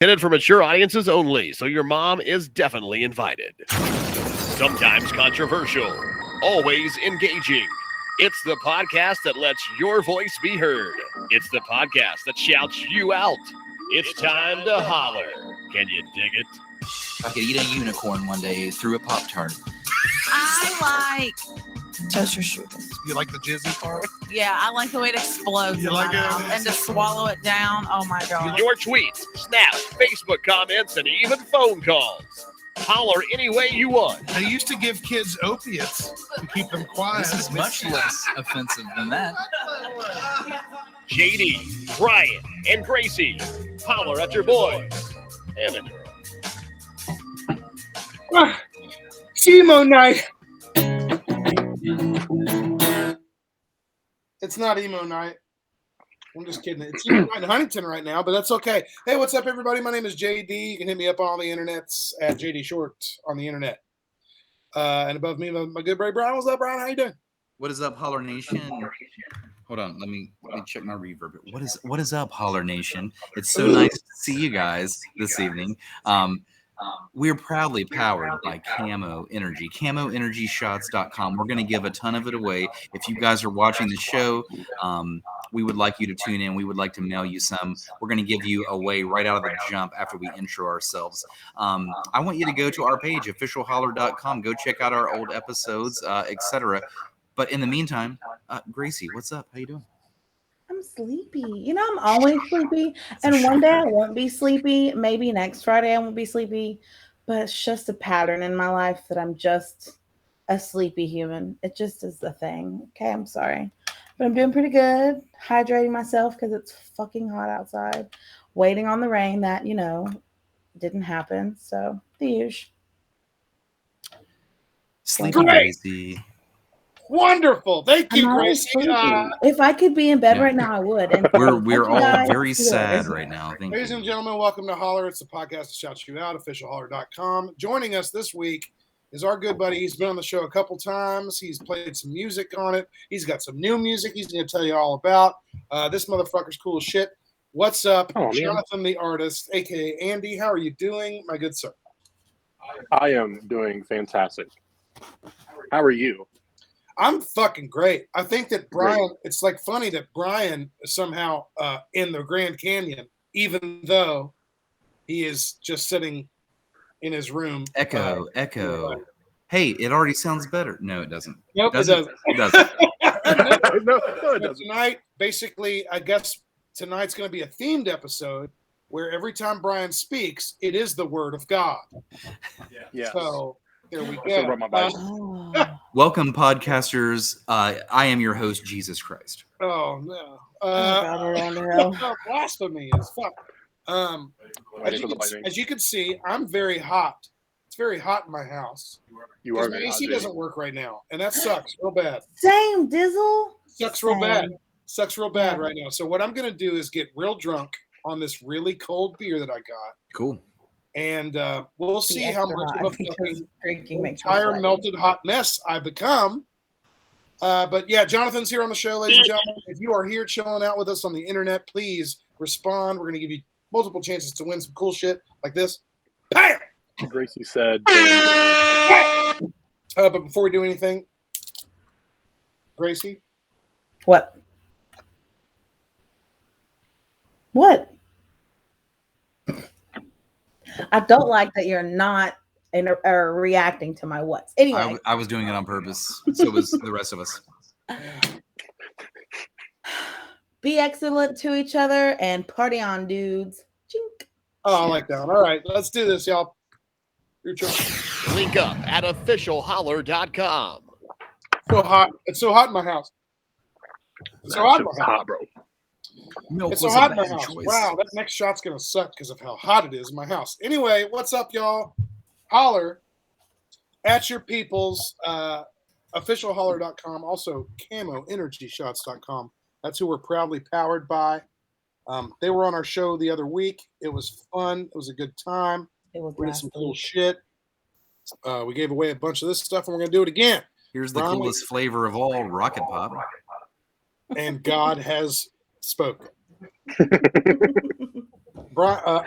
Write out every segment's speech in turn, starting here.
Intended for mature audiences only, so your mom is definitely invited. Sometimes controversial, always engaging. It's the podcast that lets your voice be heard. It's the podcast that shouts you out. It's time to holler. Can you dig it? I could eat a unicorn one day through a Pop-Tart. I like toaster strudels. You like the jizzy part? Yeah, I like the way it explodes You like it? and to swallow it down. Oh my god! Your tweets, snaps, Facebook comments, and even phone calls. Holler any way you want. They used to give kids opiates to keep them quiet. This is much less offensive than that. JD, Brian, and Gracie. Holler at your boys and a girl. Emo night. It's not emo night. I'm just kidding. It's emo night in Huntington right now, but that's okay. Hey, what's up, everybody? My name is JD. You can hit me up on the internets at JD Short on the internet. And above me, my good buddy Brian. What's up, Brian? How you doing? What is up, Holler Nation? Hold on, let me check my reverb. What is up, Holler Nation? It's so nice to see you guys this evening. We're proudly powered by Camo Energy, CamoEnergyShots.com. We're going to give a ton of it away. If you guys are watching the show, we would like you to tune in. We would like to mail you some. We're going to give you away right out of the jump after we intro ourselves. I want you to go to our page, officialholler.com. Go check out our old episodes, etc. But in the meantime, Gracie, what's up? How you doing? I'm sleepy. You know, I'm always sleepy. And one day I won't be sleepy. Maybe next Friday I won't be sleepy. But it's just a pattern in my life that I'm just a sleepy human. It just is the thing. Okay, I'm sorry. But I'm doing pretty good. Hydrating myself because it's fucking hot outside. Waiting on the rain that, you know, didn't happen. So, the usual. Sleepy Gracie. Wonderful. Thank you, Gracie. If I could be in bed right now, I would. And we're all very sad right now. Ladies and gentlemen, welcome to Holler. It's the podcast that shouts you out, officialholler.com. Joining us this week is our good buddy. He's been on the show a couple times. He's played some music on it. He's got some new music he's going to tell you all about. This motherfucker's cool as shit. What's up, Jonathan the artist, a.k.a. Andy? How are you doing, my good sir? I am doing fantastic. How are you? I'm fucking great. I think that Brian, it's like funny that Brian is somehow in the Grand Canyon, even though he is just sitting in his room. Echo. Hey, it already sounds better. No, it doesn't. Nope, it doesn't. It doesn't. No, it doesn't. Tonight, basically, I guess tonight's going to be a themed episode where every time Brian speaks, it is the word of God. Yeah. So there we go. Welcome, podcasters. I am your host, Jesus Christ. Oh no! Blasphemy is fuck. As you can see, I'm very hot. It's very hot in my house. You are. My AC doesn't work right now, and that sucks real bad. Same, Dizzle. Sucks real bad. Sucks real bad right now. So what I'm gonna do is get real drunk on this really cold beer that I got. Cool. And we'll see how much of a fucking entire melted hot mess I become. But yeah, Jonathan's here on the show, ladies and gentlemen. If you are here chilling out with us on the internet, please respond. We're going to give you multiple chances to win some cool shit like this. Bam! Gracie said. But before we do anything, Gracie? What? I don't like that you're not reacting to my what's. Anyway. I was doing it on purpose. So was the rest of us. Be excellent to each other and party on, dudes. Chink. Oh, I like that. All right, let's do this, y'all. Link up at officialholler.com. So hot. It's so hot in my house. It's so hot in my house. Bro. Milk it's so hot in my house. Choice. Wow, that next shot's going to suck because of how hot it is in my house. Anyway, what's up, y'all? Holler at your people's officialholler.com. Also, CamoEnergyShots.com. That's who we're proudly powered by. They were on our show the other week. It was fun. It was a good time. We did some cool shit. We gave away a bunch of this stuff, and we're going to do it again. Here's the coolest flavor of all, Rocket Pop. And God has spoken.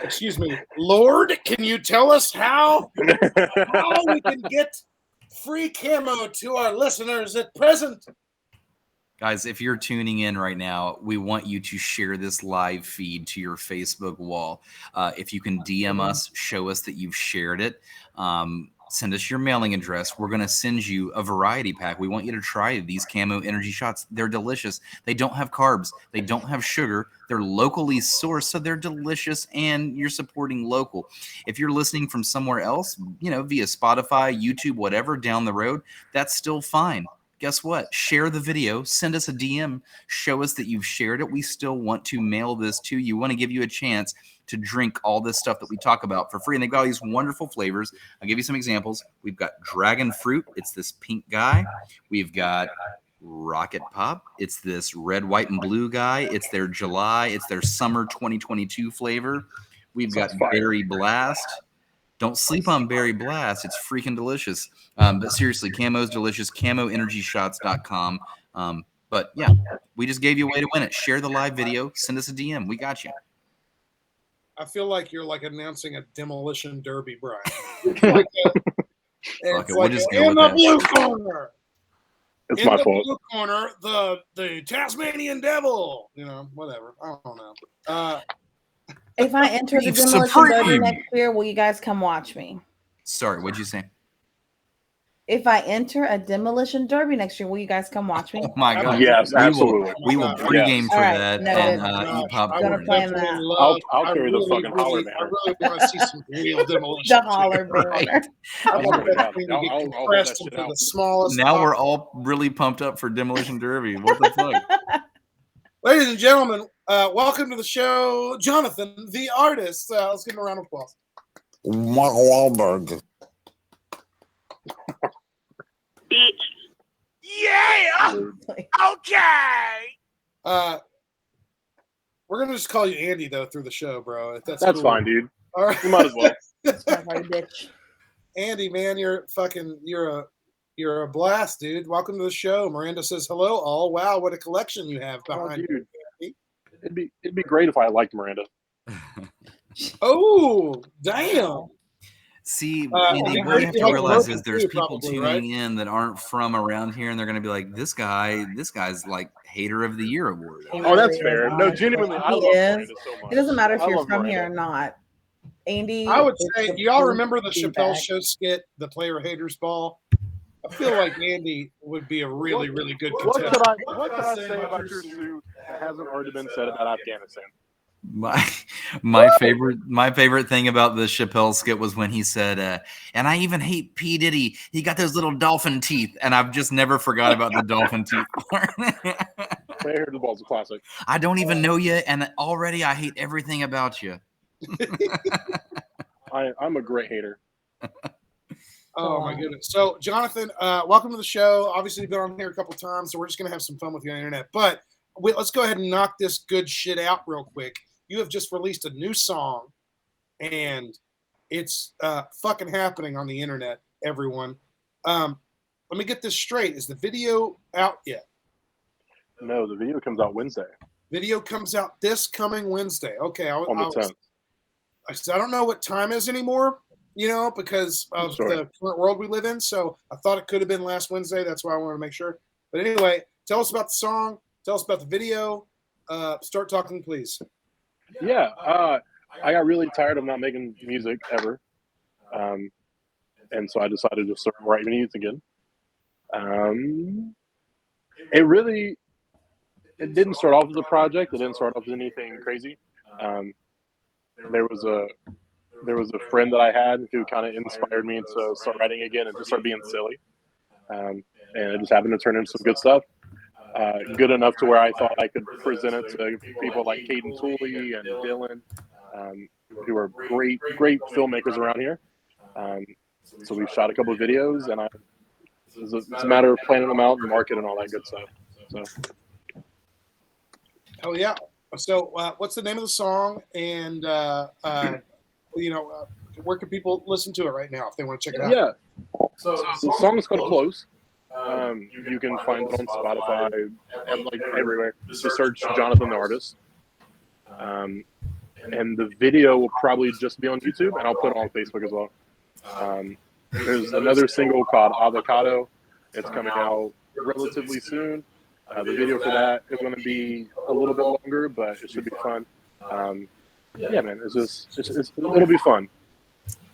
excuse me, Lord, can you tell us how we can get free camo to our listeners at present? Guys, if you're tuning in right now, we want you to share this live feed to your Facebook wall. If you can DM us, show us that you've shared it. Send us your mailing address. We're going to send you a variety pack. We want you to try these camo energy shots. They're delicious. They don't have carbs. They don't have sugar. They're locally sourced, so they're delicious, and you're supporting local. If you're listening from somewhere else, via Spotify, YouTube, whatever, down the road, that's still fine. Guess what? Share the video. Send us a DM. Show us that you've shared it. We still want to mail this to you. We want to give you a chance to drink all this stuff that we talk about for free. And they've got all these wonderful flavors. I'll give you some examples. We've got dragon fruit. It's this pink guy. We've got rocket pop. It's this red, white, and blue guy. It's their July. It's their summer 2022 flavor. We've got berry blast. Don't sleep on berry blast. It's freaking delicious. But seriously, camo's delicious. CamoEnergyShots.com. But yeah, we just gave you a way to win it. Share the live video. Send us a DM. We got you. I feel like you're like announcing a demolition derby, Brian. We'll just go in with the that. blue corner. It's in my the fault. blue corner, the Tasmanian Devil. Whatever. I don't know. If I enter the Beef demolition derby Supreme. next year, will you guys come watch me? Sorry, what'd you say? If I enter a demolition derby next year, will you guys come watch me? Oh my God. Yes, absolutely. We will pregame for All right, that noted. and eat Gonna popcorn. plan that. I'll carry the fucking Holler I banner. really want to see some real demolition. The Holler banner. I want swear to that God, thing to I'll get hold that compressed shit into out. the smallest. Now we're box. all really pumped up for Demolition Derby. What the fuck? Ladies and gentlemen, welcome to the show, Jonathan, the artist. Let's give him a round of applause. Mark Wahlberg. Yeah. Okay. We're gonna just call you Andy though through the show, bro. If that's That's cool. fine, dude. All right, You might as well. Sorry, bitch. Andy, man, you're a blast, dude. Welcome to the show. Miranda says hello. All wow, what a collection you have Oh, behind dude. you. It'd be great if I liked Miranda. Oh, damn. See, Uh, Andy, yeah, what you have to like realize Logan is there's too, people probably, tuning right? in that aren't from around here, and they're going to be like, this guy's like Hater of the Year award. He Oh, that's really fair. is, No, honestly. genuinely, I He love is. Miranda so much. It doesn't matter if I you're love from here Miranda. or not. Andy, I would is say, the do y'all best remember the Chappelle feedback. Show skit, the Player Haters Ball? I feel like Andy would be a really, really good What contestant. could I say about your suit that hasn't already been said about Afghanistan? My favorite thing about the Chappelle skit was when he said, and I even hate P. Diddy. He got those little dolphin teeth, and I've just never forgot about the dolphin teeth. Player Haters Ball is a classic. I don't even know you, and already I hate everything about you. I'm a great hater. Oh my goodness. So, Jonathan, welcome to the show. Obviously, you've been on here a couple times, so we're just going to have some fun with you on the internet. But let's go ahead and knock this good shit out real quick. You have just released a new song, and it's fucking happening on the internet, everyone. Let me get this straight. Is the video out yet? No, the video comes out Wednesday Video comes out this coming Wednesday. Okay. on the 10th. I don't know what time is anymore, because of Sure. the current world we live in. So I thought it could have been last Wednesday. That's why I wanted to make sure. But anyway, tell us about the song. Tell us about the video. Start talking, please. Yeah, I got really tired of not making music ever, and so I decided to start writing music again. It didn't start off as a project. It didn't start off as anything crazy. There was a friend that I had who kind of inspired me to start writing again and just start being silly, and it just happened to turn into some good stuff. Good enough to where I thought I could present it to people like Caden Tooley and Dylan, who are great filmmakers around here. So we shot a couple of videos, and it's a matter of planning them out and marketing and all that good stuff. So Oh yeah. So what's the name of the song? And where can people listen to it right now if they want to check it out? yeah, so the song is called Close. You can find it on Spotify and like everywhere. Just search Jonathan the Artist. and the video will probably just be on YouTube, and I'll put it on Facebook as well. There's another single called Avocado. It's coming out relatively soon. The video for that is going to be a little bit longer, but it should be fun. Yeah, man, it'll be fun.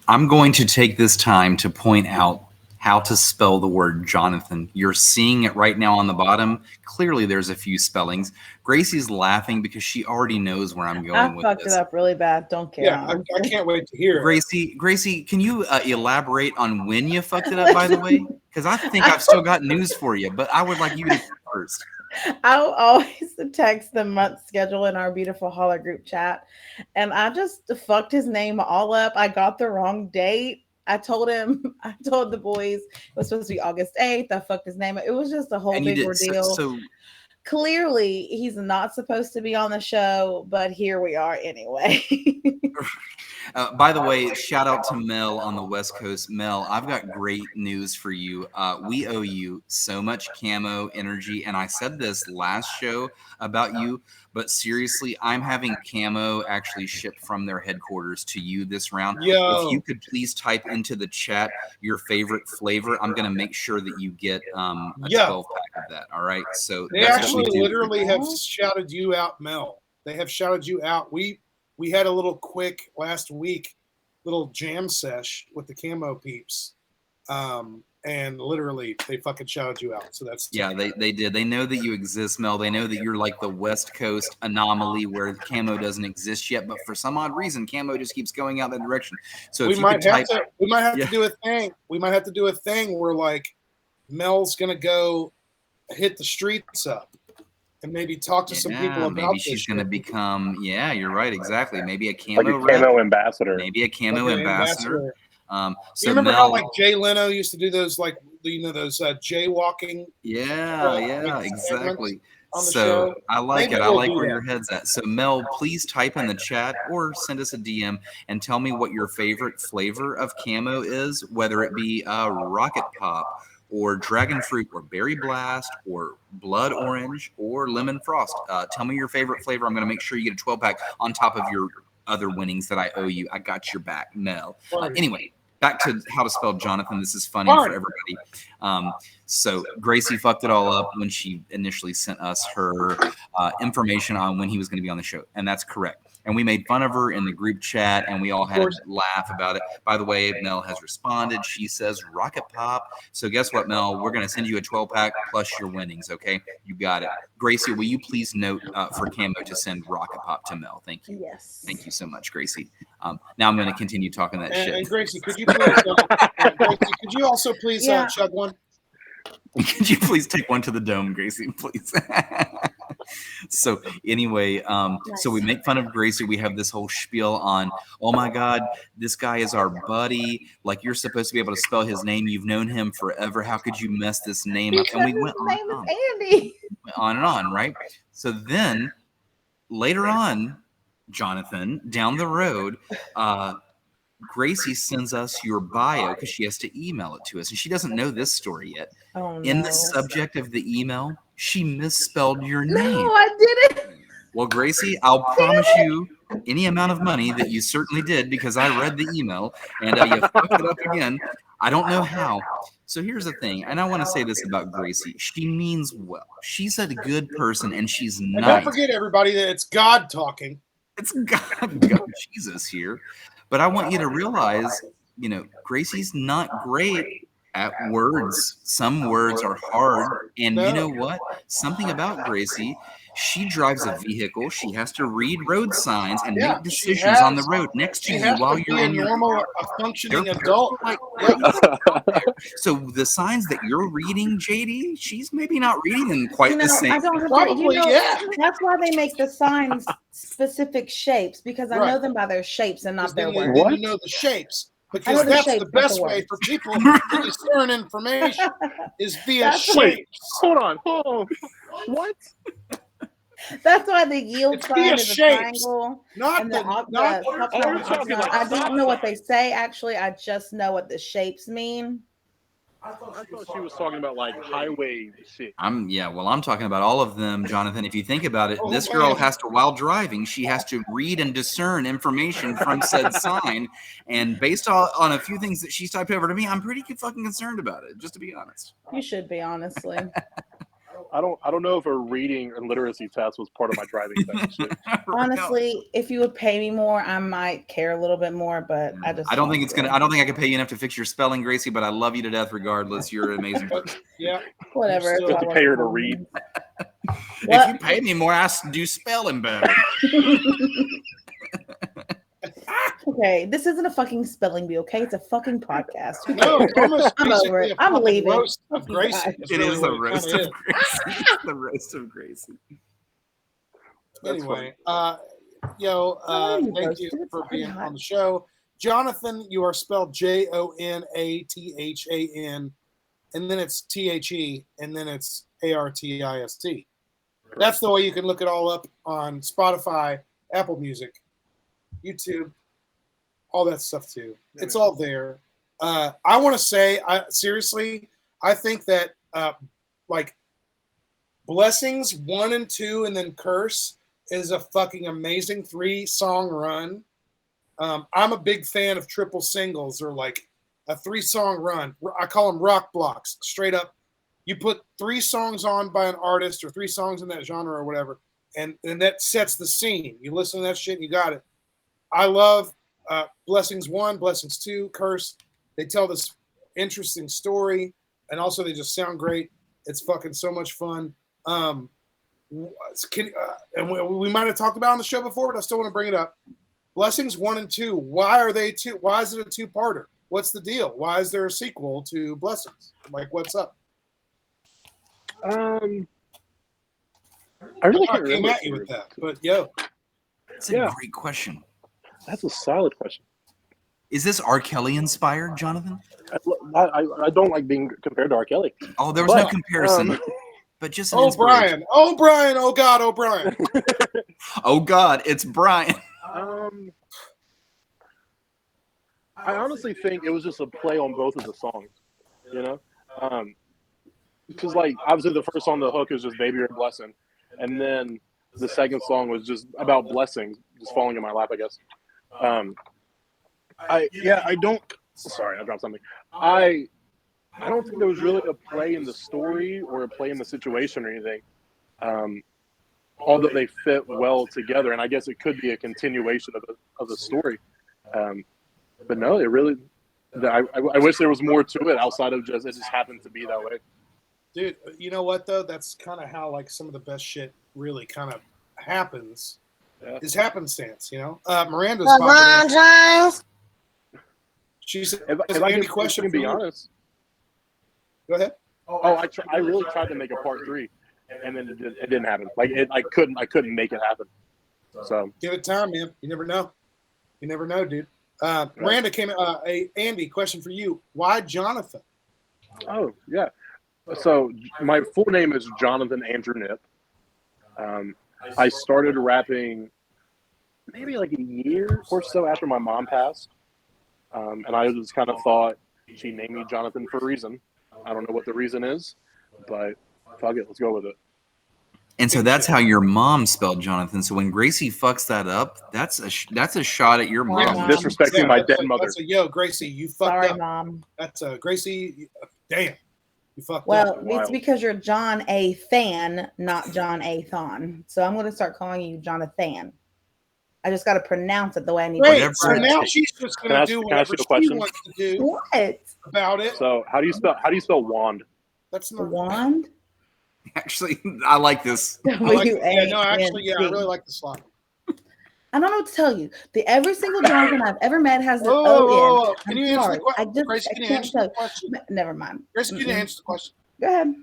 I'm going to take this time to point out how to spell the word Jonathan. You're seeing it right now on the bottom. Clearly, there's a few spellings. Gracie's laughing because she already knows where I'm going with fucked this. it up really bad. Don't care. Yeah, I can't wait to hear it. Gracie, can you elaborate on when you fucked it up, by the way? Because I think I've still got news for you, but I would like you to go first. I'll always text the month schedule in our beautiful Holler group chat, and I just fucked his name all up. I got the wrong date. I told the boys it was supposed to be August 8th. I fucked his name up. It was just a whole big ordeal. So clearly, he's not supposed to be on the show, but here we are anyway. By the way, shout out to Mel on the West Coast. Mel, I've got great news for you. We owe you so much camo energy, and I said this last show about you, but seriously, I'm having camo actually shipped from their headquarters to you this round. If you could please type into the chat your favorite flavor, I'm going to make sure that you get a 12-pack of that. All right? So they actually literally have shouted you out, Mel. They have shouted you out. We had a little quick last week, little jam sesh with the camo peeps, and literally they fucking shouted you out. So that's they did. They know that you exist, Mel. They know that you're like the West Coast anomaly where camo doesn't exist yet, but for some odd reason, camo just keeps going out that direction. So we might have to do a thing. We might have to do a thing where like Mel's gonna go hit the streets up. And maybe talk to some people about maybe she's going to become, you're right, exactly. Maybe a camo ambassador. Maybe a camo ambassador. So you remember how like Jay Leno used to do those those jaywalking? Exactly. So I like it. I like where your head's at. So Mel, please type in the chat or send us a DM and tell me what your favorite flavor of camo is, whether it be Rocket Pop or Dragon Fruit or Berry Blast or Blood Orange or Lemon Frost. Tell me your favorite flavor. I'm going to make sure you get a 12-pack on top of your other winnings that I owe you. I got your back, Mel. Anyway, back to how to spell Jonathan. This is funny for everybody. So Gracie fucked it all up when she initially sent us her information on when he was going to be on the show. And that's correct. And we made fun of her in the group chat, and we all had a laugh about it. By the way, Mel has responded. She says Rocket Pop. So guess what, Mel? We're going to send you a 12-pack plus your winnings, okay? You got it. Gracie, will you please note for Camo to send Rocket Pop to Mel? Thank you. Yes. Thank you so much, Gracie. Now I'm going to continue talking that shit. And Gracie, could you please, also please chug one? Could you please take one to the dome, Gracie, please? So anyway, so we make fun of Gracie. We have this whole spiel on, oh my God, this guy is our buddy. Like, you're supposed to be able to spell his name. You've known him forever. How could you mess this name up? And we went on and on, right? So then later on, Jonathan, down the road, Gracie sends us your bio because she has to email it to us. And she doesn't know this story yet. In the subject of the email, she misspelled your name. No, I didn't. Well, Gracie, I'll promise you any amount of money that you certainly did because I read the email and you fucked it up again. I don't know how. So here's the thing, and I want to say this about Gracie. She means well. She's a good person and she's nice. Don't forget, everybody, that it's God talking. It's God Jesus here. But I want you to realize, Gracie's not great at words. Some words are hard. And you know what? Something about Gracie, she drives a vehicle. She has to read road signs and make decisions on the road next to you while you're in a functioning adult. So the signs that you're reading, JD, she's maybe not reading them quite the same. I don't have Probably, That's why they make the signs specific shapes, because I know them by their shapes and not their words. You know the shapes. Because that's the best way for people to discern information is via shapes. Hold on. What? That's why the yield sign is a triangle. I don't know what they say. Actually, I just know what the shapes mean. I thought she was talking about like highway shit. I'm talking about all of them, Jonathan. If you think about it, Oh, this girl man. has to, while driving, she has to read and discern information from said sign. And based on a few things that she's typed over to me, I'm pretty fucking concerned about it, just to be honest. You should be, honestly. I don't know if a reading and literacy test was part of my driving test. Shit. Honestly, if you would pay me more, I might care a little bit more, but I don't think I don't think I can pay you enough to fix your spelling, Gracie, but I love you to death regardless. You're an amazing person. Yeah. Whatever. Still Just to pay her to read. If you pay me more, I do spelling better. Okay, this isn't a fucking spelling bee, okay? It's a fucking podcast. No, it's almost I'm over it. basically a I'm fucking leaving. roast of Gracie. It is the what roast kinda of Gracie. It's the roast of Gracie. Anyway, I am thank roasted. you It's for being hot. on the show. Jonathan, you are spelled Jonathan, and then it's THE, and then it's ARTIST. That's the way you can look it all up on Spotify, Apple Music, YouTube, all that stuff too. It's all there. I want to say, I think that like Blessings 1 and 2 and then Curse is a fucking amazing 3-song run. I'm a big fan of triple singles or like a 3-song run. I call them rock blocks. Straight up, you put 3 songs on by an artist or 3 songs in that genre or whatever, and that sets the scene. You listen to that shit and you got it. I love Blessings 1, Blessings 2, Curse. They tell this interesting story, and also they just sound great. It's fucking so much fun. And we might have talked about it on the show before, but I still want to bring it up. Blessings 1 and 2. Why are they two? Why is it a 2-parter? What's the deal? Why is there a sequel to Blessings? Like, what's up? I really can't came remember. at you with that, but yo, That's a great question. That's a solid question. Is this R. Kelly inspired, Jonathan? I don't like being compared to R. Kelly. Oh, there was no comparison. But just an inspiration. Brian, oh God, oh Brian. Oh God, it's Brian. I honestly think it was just a play on both of the songs, you know? Because, like, obviously the first song, the hook is just Baby You're a Blessing. And then the second song was just about blessings, just falling in my lap, I guess. Sorry, I dropped something. I don't think there was really a play in the story or a play in the situation or anything. Although they fit well together, and I guess it could be a continuation of the story. But no, it really. I wish there was more to it outside of it just happened to be that way. Dude, you know what though? That's kind of how like some of the best shit really kind of happens. Yeah. Is happenstance, you know. Miranda's popping in. She said, If I can be honest. Go ahead. I really tried to make a part 3, and then it didn't happen. Like I couldn't make it happen. So give it time, man. You never know. You never know, dude. Miranda came. Andy, question for you. Why Jonathan? Oh yeah. So my full name is Jonathan Andrew Nip. I started rapping maybe like a year or so after my mom passed, and I just kind of thought she named me Jonathan for a reason. I don't know what the reason is, but fuck it, let's go with it. And so that's how your mom spelled Jonathan. So when Gracie fucks that up, that's a shot at your mom. Mom. Disrespecting my dead mother. Yo, Gracie, you fucked Sorry, up. Mom. That's Gracie. Damn, you fucked up. Well, it's because you're John A. Than, not John A. Thon. So I'm going to start calling you Jonathan. I just got to pronounce it the way I need Great. to. So now she's just going to do whatever she wants to do What? about it. So how do you spell wand? That's not Wand? Actually, I like this. I really like the slide. I don't know what to tell you. Every single Jonathan I've ever met has an Oh, O in. can you answer the question? I just Gracie, I can you can't answer tell the question? you. Never mind. Gracie, can you answer the question? Go ahead.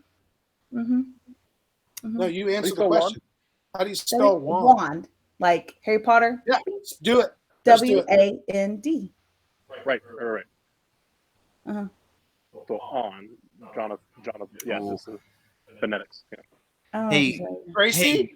Mm-hmm. No, you answer the spell question. How do you spell wand? Wand. Like Harry Potter? Yeah, do it. Let's do it. W-A-N-D. Right. Uh-huh. So on Jonathan. Yeah, this is phonetics. Yeah. Oh, Hey, Gracie? Hey,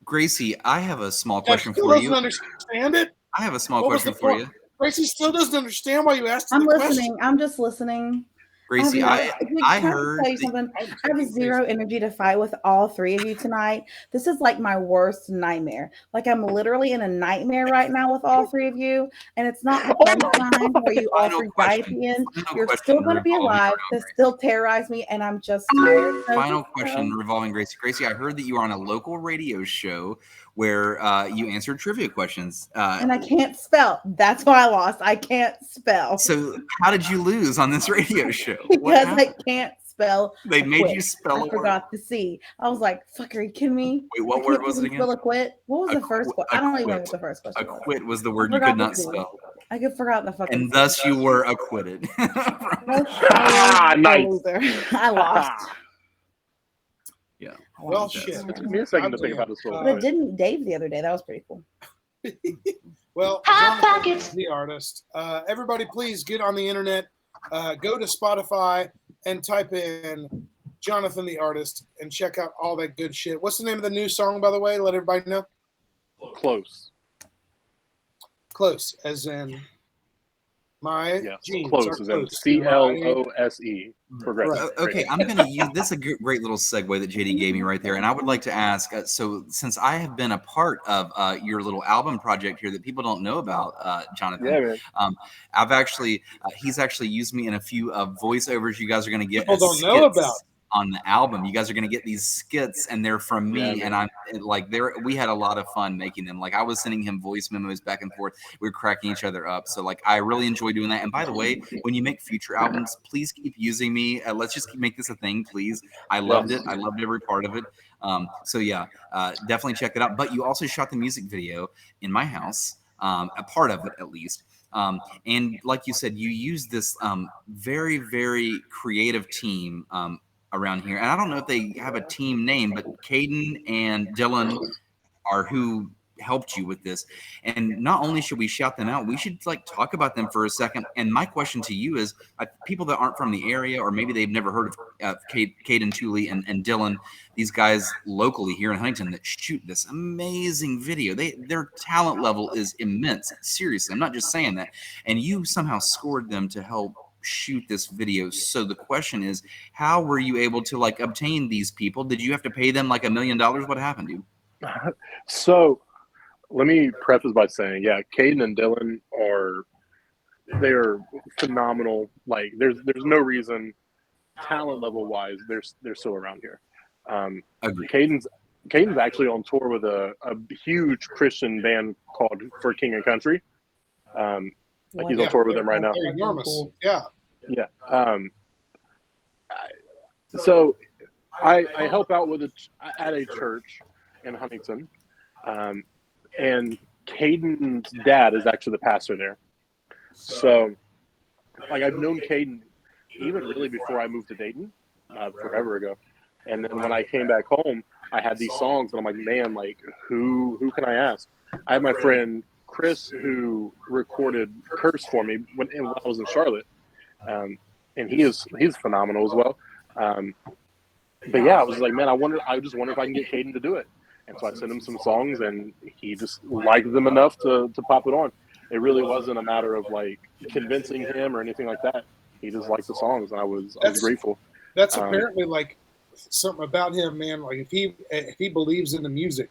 Gracie, I have a small That question still for doesn't you. understand it. I have a small What was question the for point? you. Gracie still doesn't understand why you asked I'm the listening. question. I'm just listening. Gracie, I Can I heard tell you that something? I have zero energy to fight with all three of you tonight. This is like my worst nightmare. Like I'm literally in a nightmare right now with all three of you, and it's not the fun kind where you all Final three die at question. the end. Final You're question still going to be revolving alive around to Gracie. still terrorize me, and I'm just tired. So Final just, question revolving Gracie. Gracie, I heard that you were on a local radio show where you answered trivia questions. and I can't spell. That's why I lost. I can't spell So how did you lose on this radio show? What because I happened? can't spell. They made quit. you spell a I word. forgot the C. I was like, "Fuck, are you kidding me?" Wait, what I word can't was it even again? spell a quit. What was the first one? I don't even know what the first A question was. quit was the I word you forgot could the not C. spell. I could forgot the fucking. And thus you were acquitted. No, I was a Nice. loser. I lost. Yeah. Well, Yes. shit. It took me a second to think about this But I little did meet Dave the other day. That was pretty cool. Well, Jonathan is the artist. Everybody, please get on the internet, go to Spotify, and type in Jonathan the artist and check out all that good shit. What's the name of the new song, by the way? Let everybody know. close. Close, as in my Yes, jeans close are is in close. CLOSE. Progressive. Okay, I'm going to use this is a great little segue that JD gave me right there, and I would like to ask. So, since I have been a part of your little album project here that people don't know about, Jonathan, Yeah, man. I've actually he's actually used me in a few voiceovers. You guys are going to get People as don't know skits about. on the album. You guys are going to get these skits, and they're from me, Yeah, and I'm like, there. We had a lot of fun making them. Like I was sending him voice memos back and forth. We were cracking each other up. So like, I really enjoy doing that. And by the way, when you make future albums, please keep using me. Let's just make this a thing, please. I loved it. I loved every part of it. So yeah, definitely check it out. But you also shot the music video in my house, a part of it at least. And like you said, you use this very, very creative team around here. And I don't know if they have a team name, but Caden and Dylan are who helped you with this. And not only should we shout them out, we should like talk about them for a second. And my question to you is, people that aren't from the area, or maybe they've never heard of Caden Tooley and Dylan, these guys locally here in Huntington that shoot this amazing video. Their talent level is immense. Seriously, I'm not just saying that. And you somehow scored them to help shoot this video. So the question is, how were you able to like obtain these people? Did you have to pay them like $1 million? What happened, dude? So let me preface by saying, yeah, Caden and Dylan they're phenomenal. Like there's no reason talent level wise they're still around here. Agreed. Caden's actually on tour with a huge Christian band called For King and Country. Like he's on tour with them right now. They're enormous. Yeah. Yeah. So I help out at a church in Huntington, and Caden's dad is actually the pastor there. So, like, I've known Caden even really before I moved to Dayton, forever ago. And then when I came back home, I had these songs, and I'm like, man, like, who can I ask? I had my friend Chris who recorded Curse for me when I was in Charlotte, and he's phenomenal as well. But yeah, I was like, man, I just wonder if I can get Caden to do it. And so I sent him some songs, and he just liked them enough to pop it on. It really wasn't a matter of like convincing him or anything like that. He just liked the songs, and I was grateful. That's apparently like something about him, man. Like if he believes in the music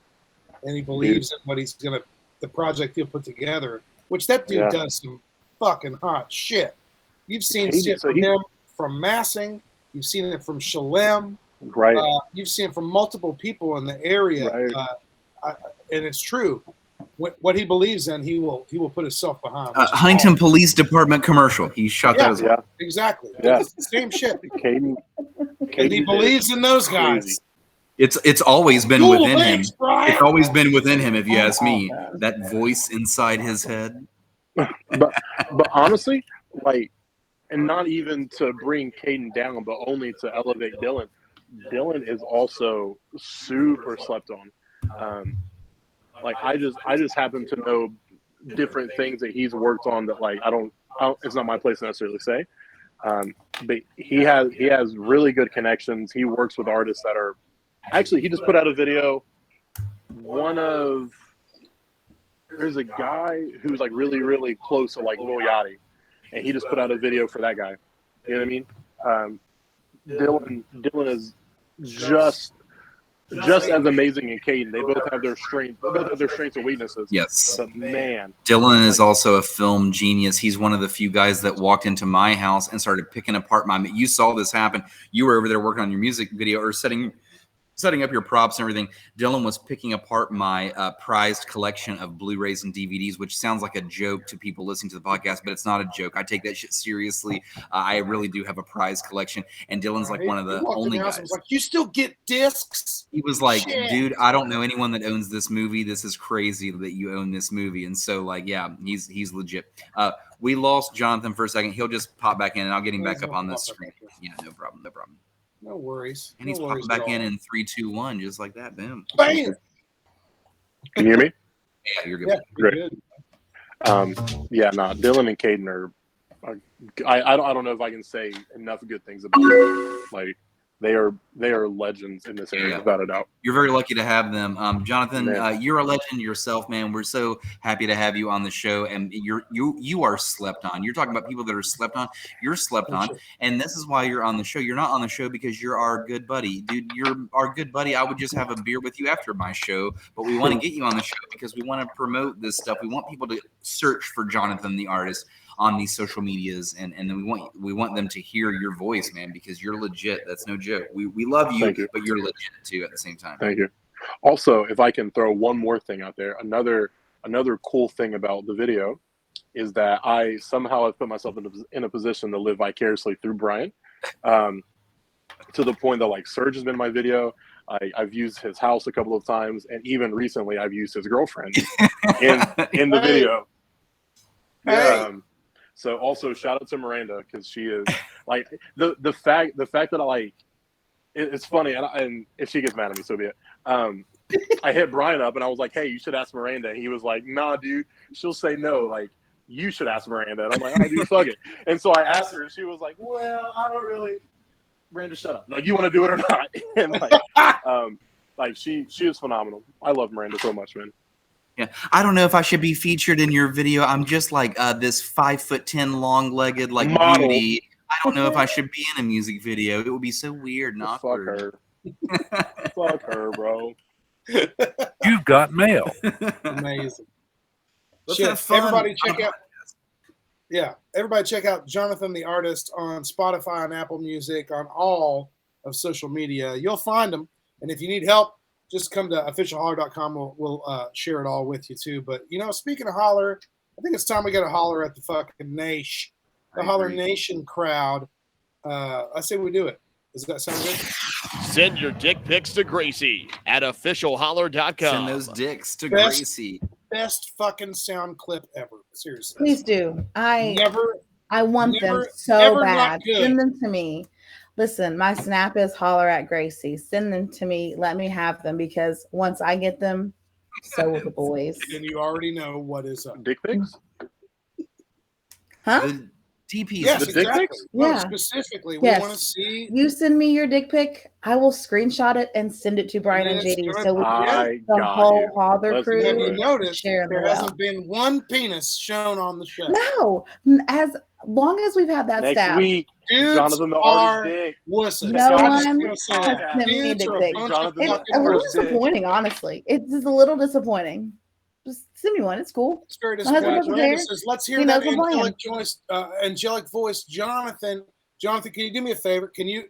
and he believes in what the project he'll put together, which that dude does some fucking hot shit. You've seen shit from him from Massing. You've seen it from Shalem. Right. You've seen it from multiple people in the area. Right. And it's true. What he believes in, he will put himself behind. Huntington Police Department commercial. He shot that as well. Exactly. Yeah. It's the same shit. Caden And he believes in those guys. It's always been within him. Brian. It's always been within him, if you ask me. That voice inside his head. but honestly, like, and not even to bring Caden down, but only to elevate Dylan. Dylan is also super slept on. Like I just happen to know different things that he's worked on that like I don't it's not my place to necessarily say. But he has really good connections. He works with artists that are actually he just put out a video. There's a guy who's like really, really close to like Lil Yachty, and he just put out a video for that guy. You know what I mean? Dylan is just as amazing in Caden. They both have their strengths. They both have their strengths and weaknesses. Yes. But man, Dylan is also a film genius. He's one of the few guys that walked into my house and started picking apart my. You saw this happen. You were over there working on your music video or setting up your props and everything. Dylan was picking apart my prized collection of Blu-rays and DVDs, which sounds like a joke to people listening to the podcast, but it's not a joke. I take that shit seriously. I really do have a prized collection, and Dylan's like one of the only guys. I was like, you still get discs? He was like, Shit. dude, I don't know anyone that owns this movie. This is crazy that you own this movie. And so, like, yeah, he's legit. We lost Jonathan for a second. He'll just pop back in, and I'll get him back up on the screen. Yeah, no problem. No worries. And he's popping back in 3, 2, 1, just like that. Boom. Bam. can you hear me? Yeah, you're good. Yeah, Great. good. Dylan and Caden are I don't know if I can say enough good things about them. Like they are legends in this area, without a doubt. You're very lucky to have them. Jonathan, Man. you're a legend yourself, man. We're so happy to have you on the show, and you are slept on. You're talking about people that are slept on. You're slept on, and this is why you're on the show. You're not on the show because you're our good buddy, dude. You're our good buddy. I would just have a beer with you after my show, but we want to get you on the show because we want to promote this stuff. We want people to search for Jonathan the artist on these social medias, and then we want them to hear your voice, man, because you're legit. That's no joke. We love you, but you're legit too at the same time. Thank you. Also, if I can throw one more thing out there, another cool thing about the video is that I somehow have put myself in a position to live vicariously through Brian, to the point that like Serge has been in my video. I've used his house a couple of times, and even recently I've used his girlfriend in the video. So also shout out to Miranda, because she is like the fact that I like it's funny, and if she gets mad at me, so be it. I hit Brian up and I was like, hey, you should ask Miranda. And he was like, nah, dude, she'll say no. Like, you should ask Miranda. And I'm like, all right, dude, fuck it. And so I asked her, and she was like, well, I don't really. Miranda, shut up. Like, you want to do it or not? And like she is phenomenal. I love Miranda so much, man. Yeah, I don't know if I should be featured in your video. I'm just like this 5'10" long-legged like model. beauty. I don't know if I should be in a music video. It would be so weird and awkward. Fuck her. Fuck her, bro. You've got mail. Amazing. Let's have fun. Everybody check out Jonathan the Artist on Spotify and Apple Music, on all of social media. You'll find him. And if you need help, just come to officialholler.com. We'll share it all with you too. But speaking of Holler, I think it's time we got to holler at the fucking nation, the Holler Nation crowd. I say we do it. Does that sound good? Send your dick pics to Gracie at officialholler.com. Send those dicks to Gracie. Best fucking sound clip ever. Seriously. Please do. I want them never, so bad. Send them to me. Listen, my snap is Holler at Gracie. Send them to me. Let me have them, because once I get them, so will the boys. And you already know what is up. Dick pics? Huh? The DPs. Yes, the dick exactly. pics? No, Yeah. specifically, Yes. we want to see. You send me your dick pic, I will screenshot it and send it to Brian and JD. So we I the got whole you. Holler Let's crew Have do you it. noticed share there the wealth. hasn't been one penis shown on the show? No, as long as we've had that Next staff. week, Dudes Jonathan the are artist dick. wussing. No I'm one just gonna say has that. sent me a Dudes dick are pic. bunch Jonathan of It's fucking a little Artist dick. disappointing, honestly. It's just a little disappointing. Just send me one. It's cool. It's very My husband disappointing. wasn't Miranda there. says, let's hear He that knows I'm playing. angelic voice. Jonathan, can you do me a favor? Can you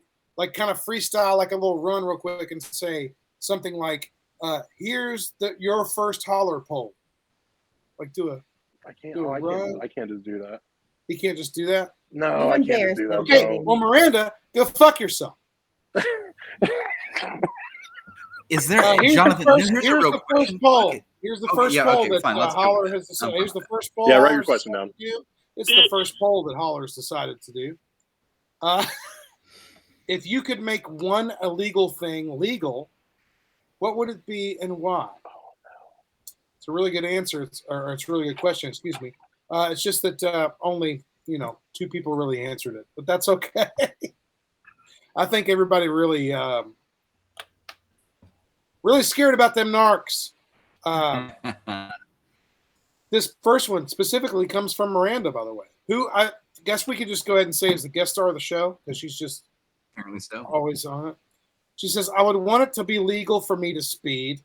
kind of freestyle like a little run real quick and say something like, here's your first Holler poll. Like do a I can't. Do a run. I can't just do that. He can't just do that. No, I can't just do that. Okay, bro. well, Miranda, go fuck yourself. Is there Here's Jonathan? the here's a real first question. poll. Okay. Here's the Okay, first yeah, poll okay, that fine, let's go. Holler has decided. Here's the first poll. Yeah, write your Holler's question decided down. to do. It's the first poll that Holler's decided to do. If you could make one illegal thing legal, what would it be and why? It's a really good answer. It's a really good question. Excuse me. It's just that only 2 people really answered it, but that's okay. I think everybody really scared about them narcs. This first one specifically comes from Miranda, by the way, who guess we could just go ahead and say is the guest star of the show because she's just Apparently so. always on it. She says, I would want it to be legal for me to speed,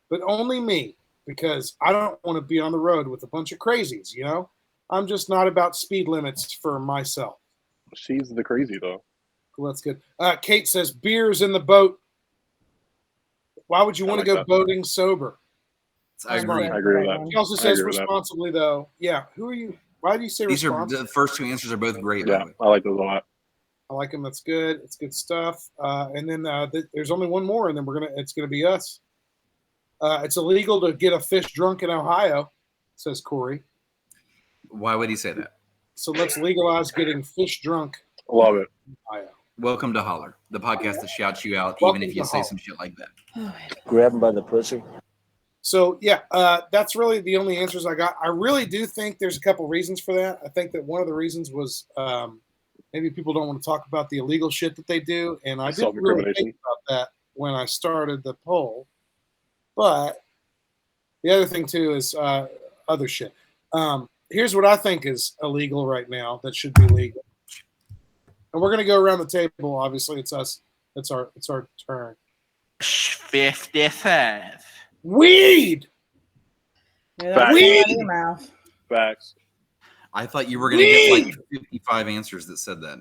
but only me because I don't want to be on the road with a bunch of crazies, you know? I'm just not about speed limits for myself. She's the crazy though. Well, that's good. Kate says, beer's in the boat. Why would you want to go boating sober? I agree. I agree with that. She also says responsibly, though. Yeah. Who are you? Why do you say These are responsible? the first two answers are both great. Yeah, I like those a lot. I like them. That's good. It's good stuff. And then there's only one more, and then it's gonna be us. It's illegal to get a fish drunk in Ohio, says Corey. Why would he say that? So let's legalize getting fish drunk. Love it. In Ohio. Welcome to Holler, the podcast that shouts you out Welcome even if you to say Holler. some shit like that. Grab him by the pussy. So yeah, that's really the only answers I got. I really do think there's a couple reasons for that. I think that one of the reasons was maybe people don't want to talk about the illegal shit that they do, and I didn't really think about that when I started the poll. But the other thing too is other shit. Here's what I think is illegal right now that should be legal, and we're gonna go around the table. Obviously, it's us. It's our turn. 55. Weed. Yeah, Weed. in your mouth. Facts. I thought you were going to get like 55 answers that said that.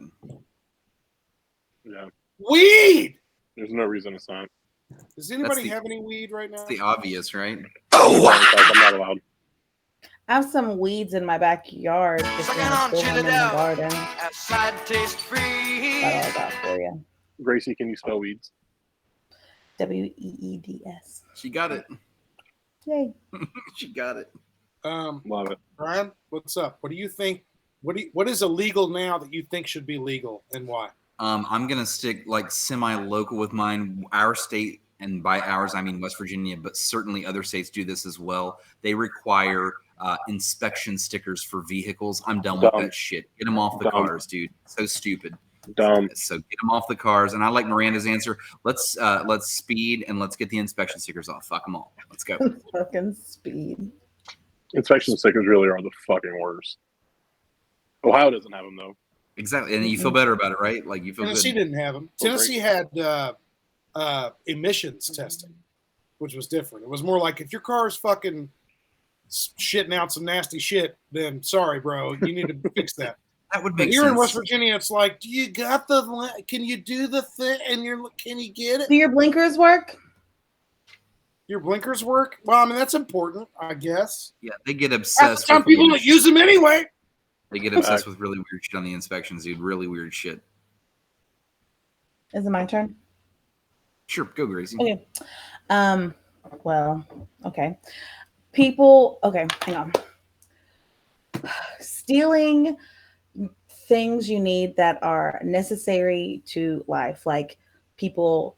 Yeah. Weed. There's no reason it's not. Does anybody have any weed right now? It's the obvious, right? I'm not allowed. I have some weeds in my backyard. Just in the garden. Taste free. That's all I got for you. Gracie, can you spell weeds? Weeds. She got it. Yay. She got it. Love it. Brian, what's up? What do you think? What is illegal now that you think should be legal, and why? I'm gonna stick like semi-local with mine. Our state, and by ours I mean West Virginia, but certainly other states do this as well. They require inspection stickers for vehicles. I'm done with that shit. Get them off the cars, dude. So stupid. Dumb. So get them off the cars. And I like Miranda's answer. Let's speed and let's get the inspection stickers off. Fuck them all. Let's go. Fucking speed. Inspection stickers really are the fucking worst. Ohio doesn't have them though. Exactly, and you feel better about it, right? Like you feel Tennessee good. didn't have them. Tennessee had emissions testing, which was different. It was more like if your car is fucking shitting out some nasty shit, then sorry, bro, you need to fix that. That would But make here sense. in West Virginia, it's like, do you got can you do the thing? And can you get it? Do your blinkers work? Your blinkers work? Well, I mean, that's important, I guess. Yeah, they get obsessed. Some with people weird don't use them anyway. They get obsessed with really weird shit on the inspections, dude. Really weird shit. Is it my turn? Sure, go Gracie. Okay. Well, okay. People, okay, hang on. Stealing things you need that are necessary to life, like people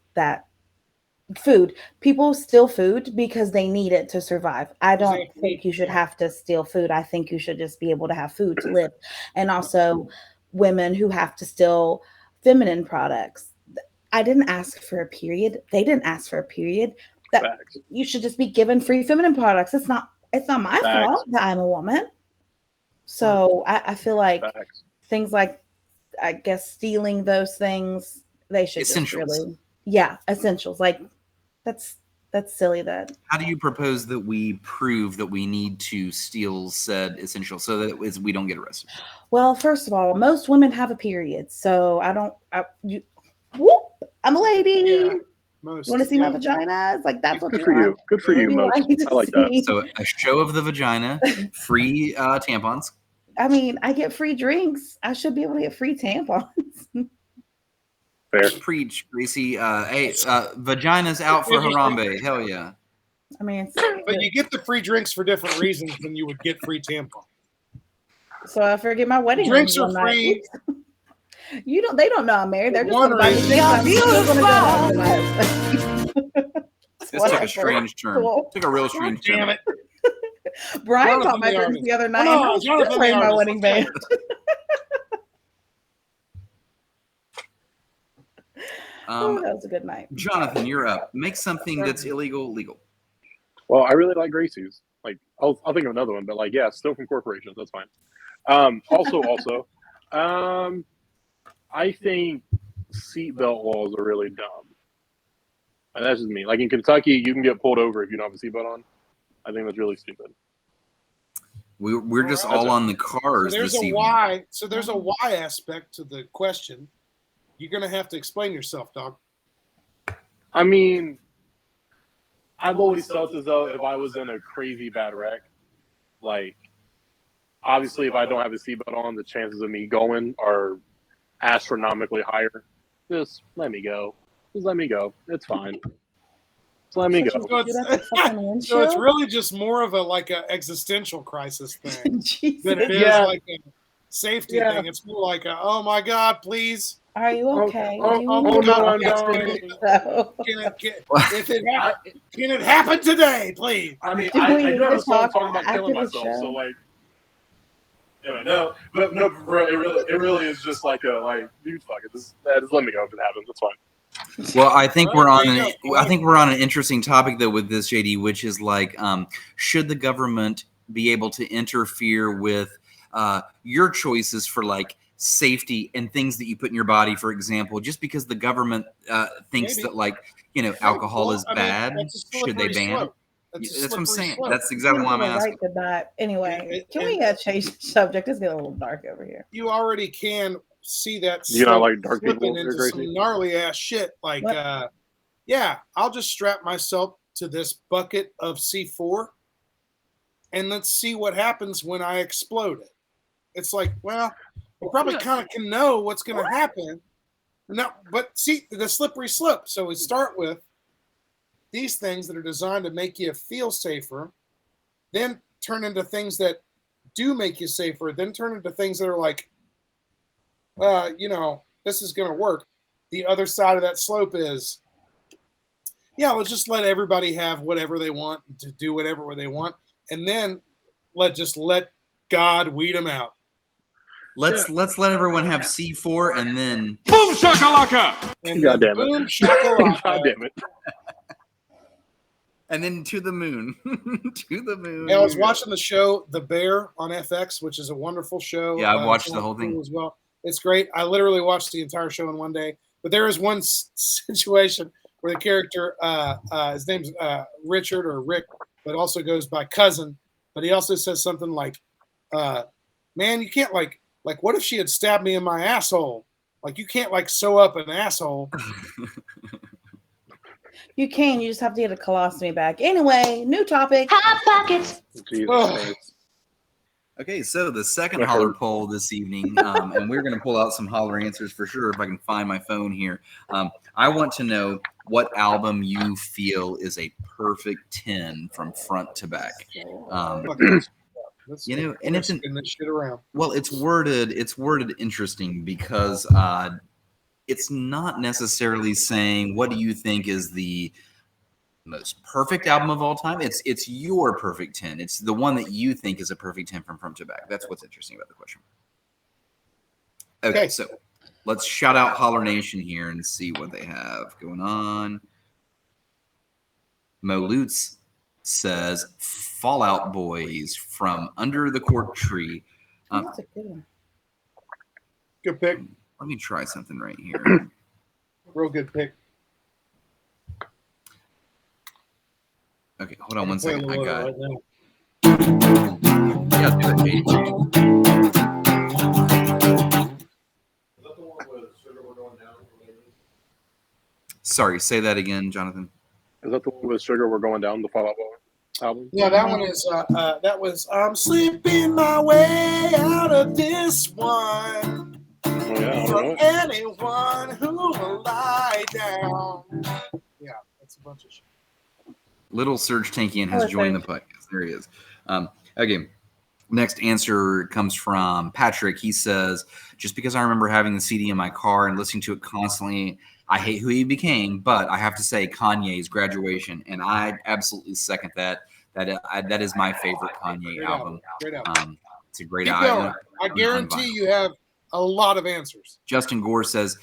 steal food because they need it to survive. I don't think you should have to steal food. I think you should just be able to have food to live. And also women who have to steal feminine products. I didn't ask for a period. They didn't ask for a period. That you should just be given free feminine products. It's not my fault that I'm a woman. So I feel like things like, I guess, stealing those things, they should essentials. Just really, essentials. Like that's silly. That how do you propose that we prove that we need to steal said essentials so that we don't get arrested? Well, first of all, most women have a period, so I'm a lady. Yeah, you want to see my vagina? It's like that's what good for you. Good for you, Mo. I like that. So a show of the vagina, free tampons. I mean, I get free drinks. I should be able to get free tampons. Fair. Preach, Gracie. Hey, vagina's out for Harambe. Hell yeah. I mean, but you get the free drinks for different reasons than you would get free tampons. So I forget my wedding. Drinks are free. They don't know I'm married. They're just One gonna buy me reason. drinks. This took a strange turn. Took a real strange turn. Damn it. Brian bought my drinks the other night. I was playing my wedding band. That was a good night. Jonathan, you're up. Make something that's illegal legal. Well, I really like Gracie's. Like, I'll think of another one, but like, yeah, still from corporations. That's fine. Also, I think seatbelt laws are really dumb. And that's just me. Like in Kentucky, you can get pulled over if you don't have a seatbelt on. I think that's really stupid. We're just all on the cars So there's this a evening. why. So there's a why aspect to the question. You're gonna have to explain yourself, dog. I mean, I've always felt as though if I was in a crazy bad wreck, like obviously if I don't have a seatbelt on, the chances of me going are astronomically higher. Just let me go. Just let me go. It's fine. Just let me go. So it's really just more of a existential crisis thing than it is like a safety thing. It's more like a, oh my God, please. Are you okay? No, I'm dying. Can it happen today, please? I mean, I do have a song talking about killing myself, so like, anyway, but it really is just like dude, fuck it, just let me go if it happens. That's fine. Well, I think we're on an interesting topic though with this, JD, which is like, should the government be able to interfere with your choices for like safety and things that you put in your body, for example, just because the government thinks that like alcohol is bad? Should they ban? That's what I'm saying. That's exactly why I'm asking. Anyway, can we change the subject? It's getting a little dark over here. You already can see that like dark slipping people, into some gnarly ass shit. Like, I'll just strap myself to this bucket of C4 and let's see what happens when I explode it. It's like, well, you probably kind of can know what's going to happen. No, but see the slippery slope. So we start with these things that are designed to make you feel safer, then turn into things that do make you safer, then turn into things that are like, this is going to work. The other side of that slope is, let's just let everybody have whatever they want to do whatever they want. And then let God weed them out. Let's let everyone have C4 and then boom shakalaka. God damn it. Boom shakalaka. God damn it. And then to the moon. To the moon. I was watching the show The Bear on FX, which is a wonderful show. Yeah, I've watched the whole thing as well. It's great. I literally watched the entire show in one day. But there is one situation where the character, his name's Richard or Rick, but also goes by cousin. But he also says something like, man, you can't like, what if she had stabbed me in my asshole? Like, you can't like sew up an asshole. You can. You just have to get a colostomy bag. Anyway, new topic. Hot pockets. Okay, so the second Holler poll this evening, and we're going to pull out some Holler answers for sure if I can find my phone here. I want to know what album you feel is a perfect 10 from front to back. And it's it's worded interesting because it's not necessarily saying what do you think is the most perfect album of all time. It's your perfect 10. It's the one that you think is a perfect 10 from front to back. That's what's interesting about the question. Okay, so let's shout out Holler Nation here and see what they have going on. Mo Lutz says Fall Out Boys from Under the Cork Tree. That's a good one. Good pick. Let me try something right here. Real good pick. Okay, hold on one second. I got it. Right yeah, do it, Sorry, say that again, Jonathan. Is that the one with Sugar We're Going Down, the Fall Out Boy album? Yeah, that one is, that was I'm slipping my way out of this one. From anyone who will lie down. Yeah, that's a bunch of shit. Little Serge Tankian has joined the podcast. There he is. Okay. Next answer comes from Patrick. He says, just because I remember having the CD in my car and listening to it constantly, I hate who he became, but I have to say Kanye's Graduation. And I absolutely second that. That is my favorite Kanye album. Great album. It's a great album. I guarantee you have a lot of answers. Justin Gore says,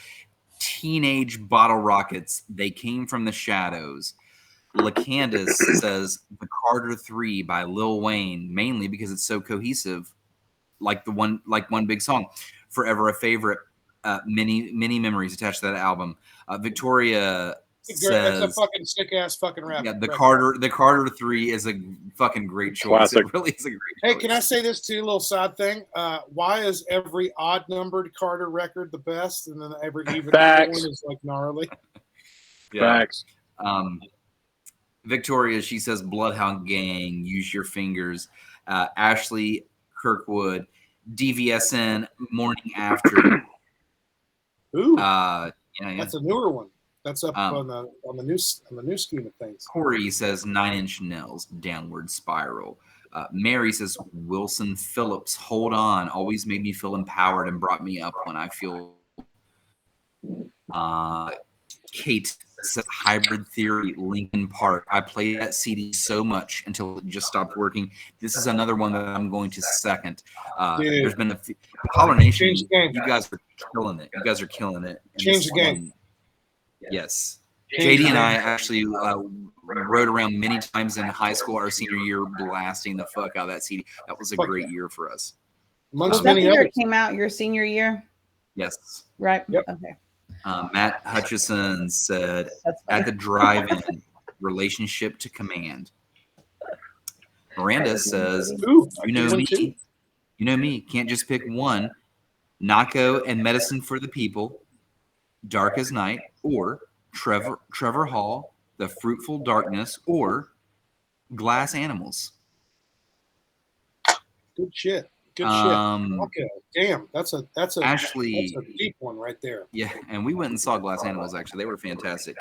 Teenage Bottle Rockets. They came from the shadows. LaCandace says The Carter 3 by Lil Wayne, mainly because it's so cohesive, like one big song. forever a favorite. Many memories attached to that album. Victoria It's a says, fucking sick ass fucking rap. "Yeah, the Carter 3 is a fucking great choice. Classic. It really is a great Hey, choice." can I say this too? A little side thing. Why is every odd numbered Carter record the best, and then every even Facts. one is like gnarly? Yeah. Facts. Victoria, she says, "Bloodhound Gang, Use Your Fingers." Ashley Kirkwood, DVSN, Morning After. Ooh, Yeah. that's a newer one. That's up on the new scheme of things. Corey says 9 Inch Nails, Downward Spiral. Mary says Wilson Phillips, Hold On, always made me feel empowered and brought me up when I feel. Kate says Hybrid Theory, Linkin Park. I played that CD so much until it just stopped working. This is another one that I'm going to second. There's been Holler Nation. You guys are killing it. You guys are killing it. And Change the game. Yes. JD and I actually rode around many times in high school our senior year blasting the fuck out of that CD. That was a great year for us. Was that the year it came out, your senior year? Yes. Right? Yep. Okay. Matt Hutchison said, "At the drive-in, Relationship to Command." Miranda says, Ooh, you know me, can't just pick one. Nako and Medicine for the People, Dark as Night, or Trevor Hall, The Fruitful Darkness, or Glass Animals. Good shit. Good shit. Okay. Damn, that's a Ashley, that's a deep one right there. Yeah, and we went and saw Glass Animals, actually. They were fantastic.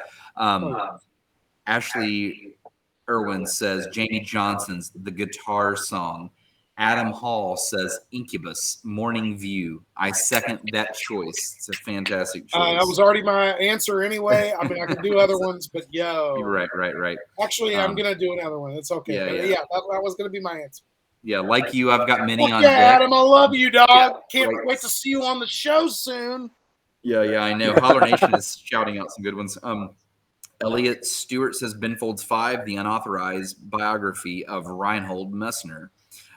Ashley Irwin says Jamie Johnson's The Guitar Song. Adam Hall says Incubus, Morning View. I second that choice. It's a fantastic choice. That was already my answer anyway. I mean, I can do other ones, but Right. Actually, I'm gonna do another one. It's okay. Yeah. That was gonna be my answer. Yeah, like you, I've got many on deck. deck. Adam, I love you, dog. Can't wait to see you on the show soon. Yeah, I know. Holler Nation is shouting out some good ones. Elliot Stewart says Ben Folds 5, the unauthorized biography of Reinhold Messner.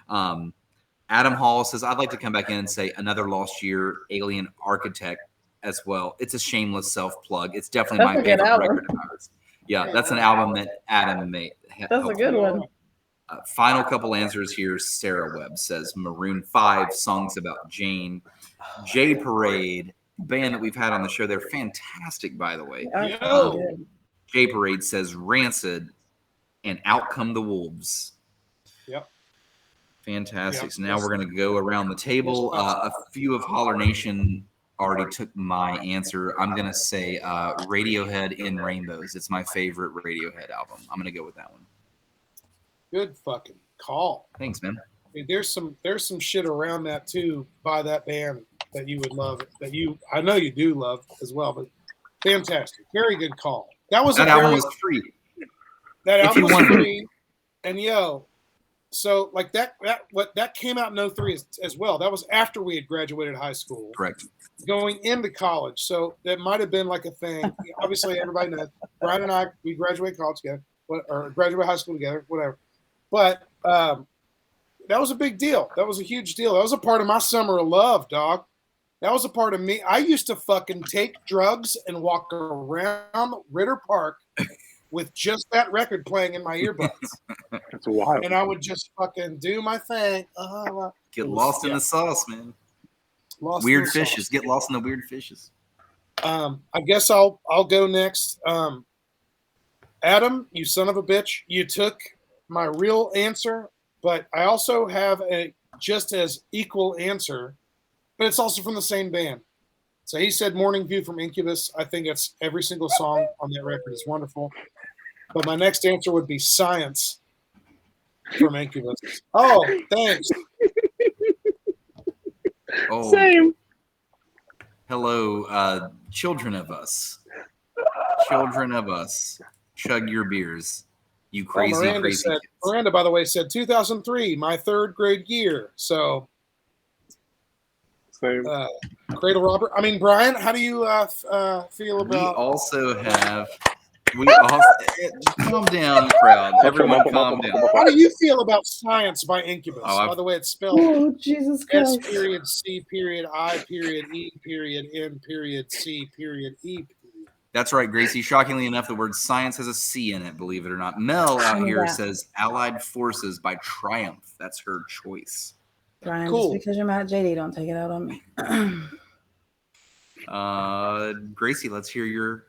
Adam Hall says, I'd like to come back in and say Another Lost Year, Alien Architect as well. It's a shameless self-plug. It's definitely my favorite record of ours. Yeah, that's an album that Adam made. That's a good one. Final couple answers here. Sarah Webb says Maroon 5, Songs About Jane. J Parade, band that we've had on the show. They're fantastic, by the way. J Parade says Rancid and Out Come the Wolves. Yep. Fantastic. Yep. So now we're going to go around the table. A few of Holler Nation already took my answer. I'm going to say Radiohead in Rainbows. It's my favorite Radiohead album. I'm going to go with that one. Good fucking call. Thanks, man. There's some shit around that too by that band that you would love, I know you do love as well, but fantastic. Very good call. That album was free. That album was free. And so like that came out in 03 as well. That was after we had graduated high school. Correct. Going into college. So that might have been like a thing. Obviously everybody knows Brian and I, we graduated college together, or graduated high school together, whatever. But that was a big deal. That was a huge deal. That was a part of my summer of love, dog. That was a part of me. I used to fucking take drugs and walk around Ritter Park with just that record playing in my earbuds. That's wild. And I would just fucking do my thing. Get lost in the sauce, man. Weird fishes. Get lost in the weird fishes. I guess I'll go next. Adam, you son of a bitch. You took my real answer, but I also have a just as equal answer, but it's also from the same band. So he said Morning View from Incubus. I think it's every single song on that record is wonderful. But my next answer would be Science from Incubus. Oh, thanks. Oh, same. Hello, children of us. Children of us. Chug your beers. You crazy, crazy kids. Miranda, by the way, said 2003, my third grade year. So, same. Cradle Robber. I mean, Brian, how do you feel about? We also have We all calm down, crowd. Everyone, calm down. How do you feel about Science by Incubus? Oh, By the way, it's spelled Oh, Jesus S Christ. period C period I period E period N period C period E period. That's right, Gracie. Shockingly enough, the word science has a C in it, believe it or not. Mel out knew here that. says Allied Forces by Triumph. That's her choice. Brian, Cool. just because you're mad at JD, don't take it out on me. Gracie, let's hear your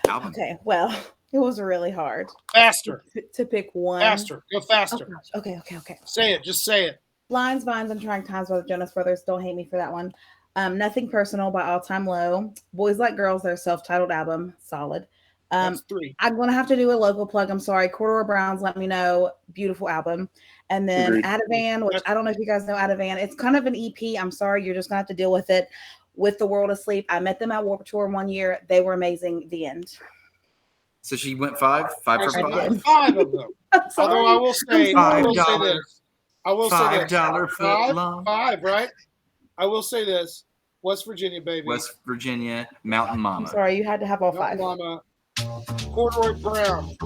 album. Okay, well, it was really hard Faster. to pick one. Faster. Go Oh, faster. gosh. Okay. Say it. Just say it. Lines, Vines, and Trying Times by the Jonas Brothers. Don't hate me for that one. Nothing Personal by All Time Low. Boys Like Girls, their self-titled album. Solid. That's 3. I'm going to have to do a local plug. I'm sorry. Corduroy Browns, Let Me Know. Beautiful album. And then Agreed. Ativan, which I don't know if you guys know Ativan. It's kind of an EP. I'm sorry. You're just going to have to deal with it. With The World Asleep. I met them at Warped Tour one year. They were amazing. The end. So she went 5 for I 5. 5 of them. Although I will say, I will say $5 this. I will say this. $5 foot long. 5, right? I will say this. West Virginia, baby. West Virginia, Mountain Mama. I'm sorry. You had to have all 5. Mama. Corduroy Brown.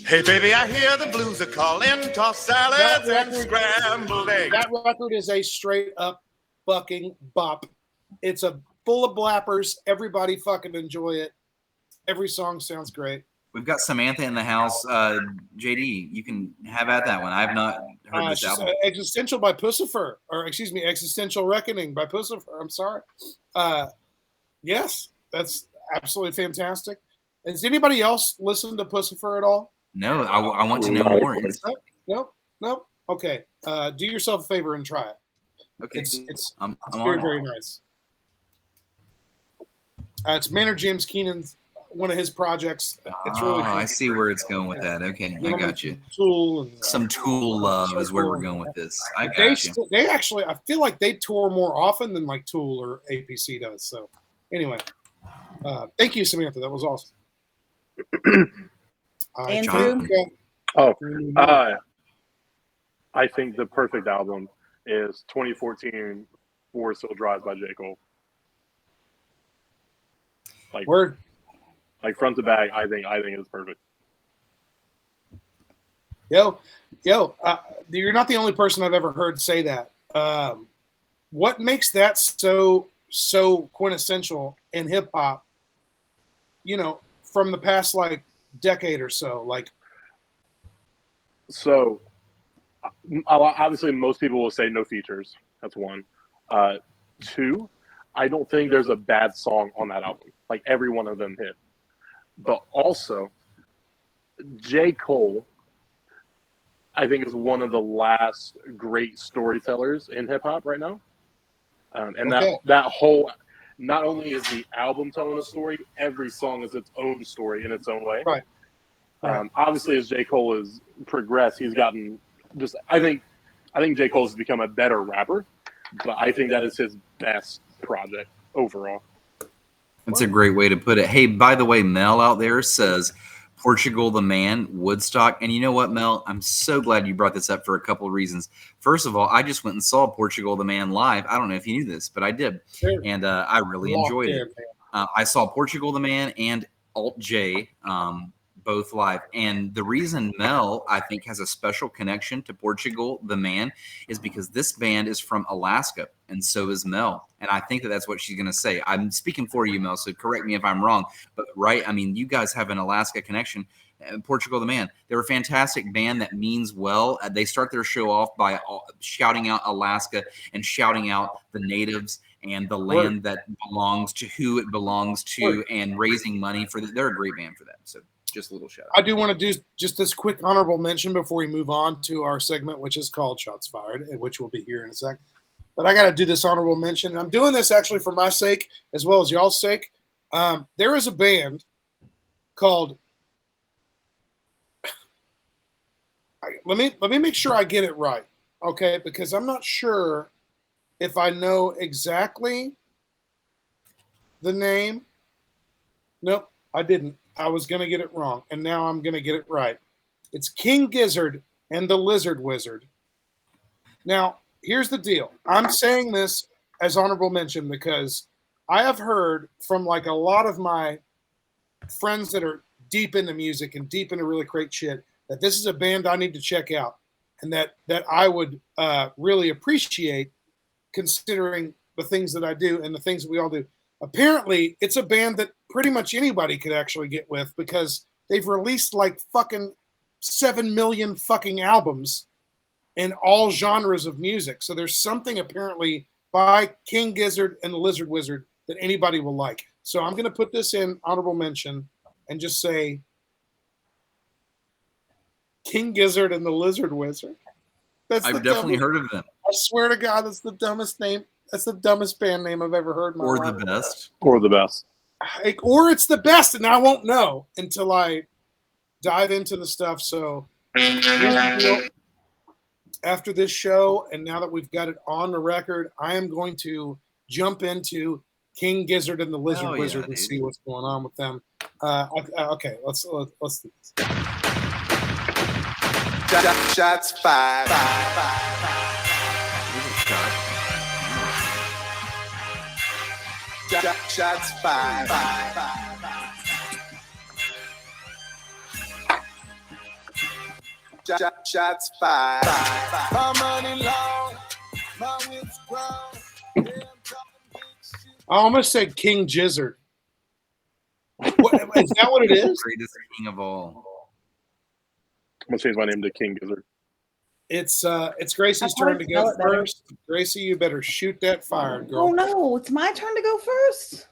Hey, baby, I hear the blues are calling. Toss salads and scrambled eggs. That record is a straight up fucking bop. It's a full of blappers. Everybody fucking enjoy it. Every song sounds great. We've got Samantha in the house. JD, you can have at that one. I have not heard this album. Existential by Pussifer, or excuse me, Existential Reckoning by Pussifer. I'm sorry. Yes, that's absolutely fantastic. Has anybody else listened to Pussifer at all? No, I want to know more. Nope. Okay. Do yourself a favor and try it. Okay. It's I'm very, on. very nice. It's Maynard James Keenan's one of his projects. It's really cool. I see where it's going with that. Okay, I got you. Tool and, Some Tool love is where we're going with this. I got you. They actually, I feel like they tour more often than like Tool or APC does. So, anyway, thank you, Samantha. That was awesome. Andrew? I think the perfect album is 2014 Forest Hill Drive by J. Cole. Word. Like front to back, I think it's perfect. Yo, you're not the only person I've ever heard say that. What makes that so quintessential in hip hop? You know, from the past like decade or so, like. So, obviously, most people will say no features. That's one. 2, I don't think there's a bad song on that album. Like every one of them hit. But also, J. Cole, I think, is one of the last great storytellers in hip hop right now. And that whole, not only is the album telling a story, every song is its own story in its own way. Right. Obviously, as J. Cole has progressed, he's gotten just. I think J. Cole has become a better rapper, but I think that is his best project overall. That's a great way to put it. Hey, by the way, Mel out there says Portugal the Man, Woodstock. And you know what, Mel? I'm so glad you brought this up for a couple of reasons. First of all, I just went and saw Portugal the Man live. I don't know if you knew this, but I did. And I really enjoyed it. I saw Portugal the Man and Alt J both live. And the reason Mel, I think, has a special connection to Portugal the Man is because this band is from Alaska, and so is Mel. And I think that that's what she's going to say. I'm speaking for you, Mel, so correct me if I'm wrong. But, right, I mean, you guys have an Alaska connection. Portugal the Man, they're a fantastic band that means well. They start their show off by shouting out Alaska and shouting out the natives and the land that belongs to who it belongs to and raising money for that. They're a great band for that. So just a little shout out. I do want to do just this quick honorable mention before we move on to our segment, which is called Shots Fired, which we'll be here in a second. But I got to do this honorable mention. And I'm doing this actually for my sake as well as y'all's sake. There is a band called let me make sure I get it right, okay? Because I'm not sure if I know exactly the name. Nope, I didn't. I was going to get it wrong, and now I'm going to get it right. It's King Gizzard and the Lizard Wizard. Now, here's the deal. I'm saying this as honorable mention because I have heard from like a lot of my friends that are deep into music and deep into really great shit, that this is a band I need to check out, and that I would really appreciate, considering the things that I do and the things that we all do. Apparently, it's a band that pretty much anybody could actually get with, because they've released like fucking 7 million fucking albums in all genres of music. So there's something apparently by King Gizzard and the Lizard Wizard that anybody will like. So I'm going to put this in honorable mention and just say King Gizzard and the Lizard Wizard. I've definitely heard of them. I swear to God, that's the dumbest name. That's the dumbest band name I've ever heard in my Or life. the best. Or the best. Or it's the best, and I won't know until I dive into the stuff. So here's the deal. After this show, and now that we've got it on the record, I am going to jump into King Gizzard and the Lizard Wizard and see what's going on with them. Okay, let's do this. Shots fired. Shots fired. Shots fired. My money long, my wits grown. I almost said King Gizzard. What, is that what it is? Greatest king of all. I'm gonna change my name to King Gizzard. It's Gracie's turn to go first. Gracie, you better shoot that fire, girl. Oh no, it's my turn to go first.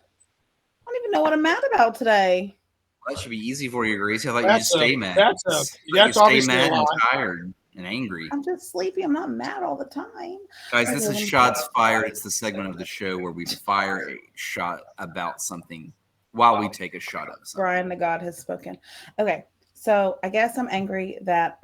I don't even know what I'm mad about today. That should be easy for you, Gracie. I thought you just stay mad. That's you stay obviously mad a lie. and tired and angry. I'm just sleepy. I'm not mad all the time. Guys, this is Shots Fired. It's the segment of the show where we fire a shot about something while we take a shot of something. Brian, the God has spoken. Okay, so I guess I'm angry that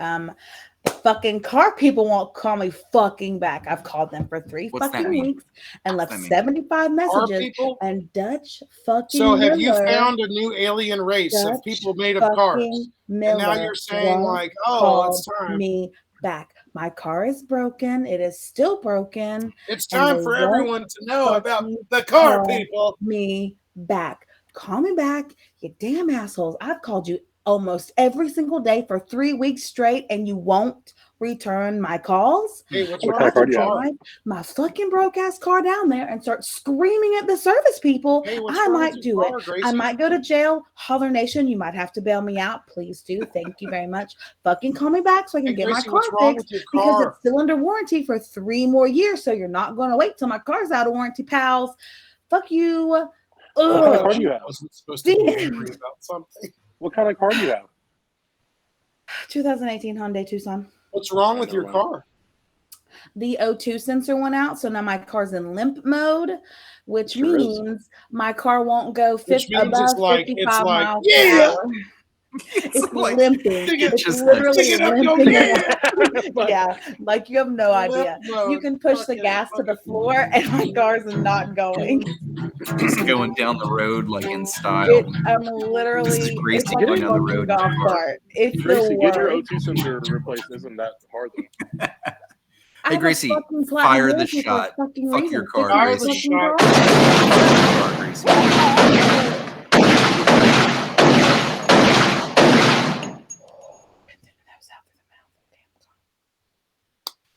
fucking car people won't call me fucking back. I've called them for 3 fucking weeks and left 75 messages. And Dutch fucking So have you Miller, found a new alien race Dutch of people made of cars? Miller And now you're saying won't like, oh, call it's time. me back. My car is broken. It is still broken. It's time for everyone to know about the car people. Me back. Call me back, you damn assholes. I've called you almost every single day for 3 weeks straight, and you won't return my calls. Hey, what's If wrong I with your could car? drive my fucking broke ass car down there and start screaming at the service people, Hey, what's I wrong might with do your it. car, Gracie? I might go to jail. Holler Nation, you might have to bail me out. Please do. Thank you very much. Fucking call me back so I can Hey, get Gracie, my car what's wrong fixed, with your because car? it's still under warranty for 3 more years. So you're not going to wait till my car's out of warranty, pals. Fuck you. What kind of car do you I have? wasn't supposed to be angry about something. What kind of car do you have? 2018 Hyundai Tucson. What's wrong with your car? The O2 sensor went out, so now my car's in limp mode, which Sure is. means my car won't go Which means above it's like 55 miles yeah. per hour. It's like, limping. It's just literally Stick it up, limping. yo, Yeah, like you have no idea. Limp mode. You can push the Fucking- gas to the floor, and my car's not going. just going down the road like in style. I'm literally. This is Gracie it's like going a down the fucking road. golf cart. It's Gracie, the get your worst. O2 sensor replaced. Isn't that hard though? I Hey, have a Gracie, fucking platinum fire the warranty for a shot. fucking Fuck reason. your car, Fire It's the my shot. fucking Gracie.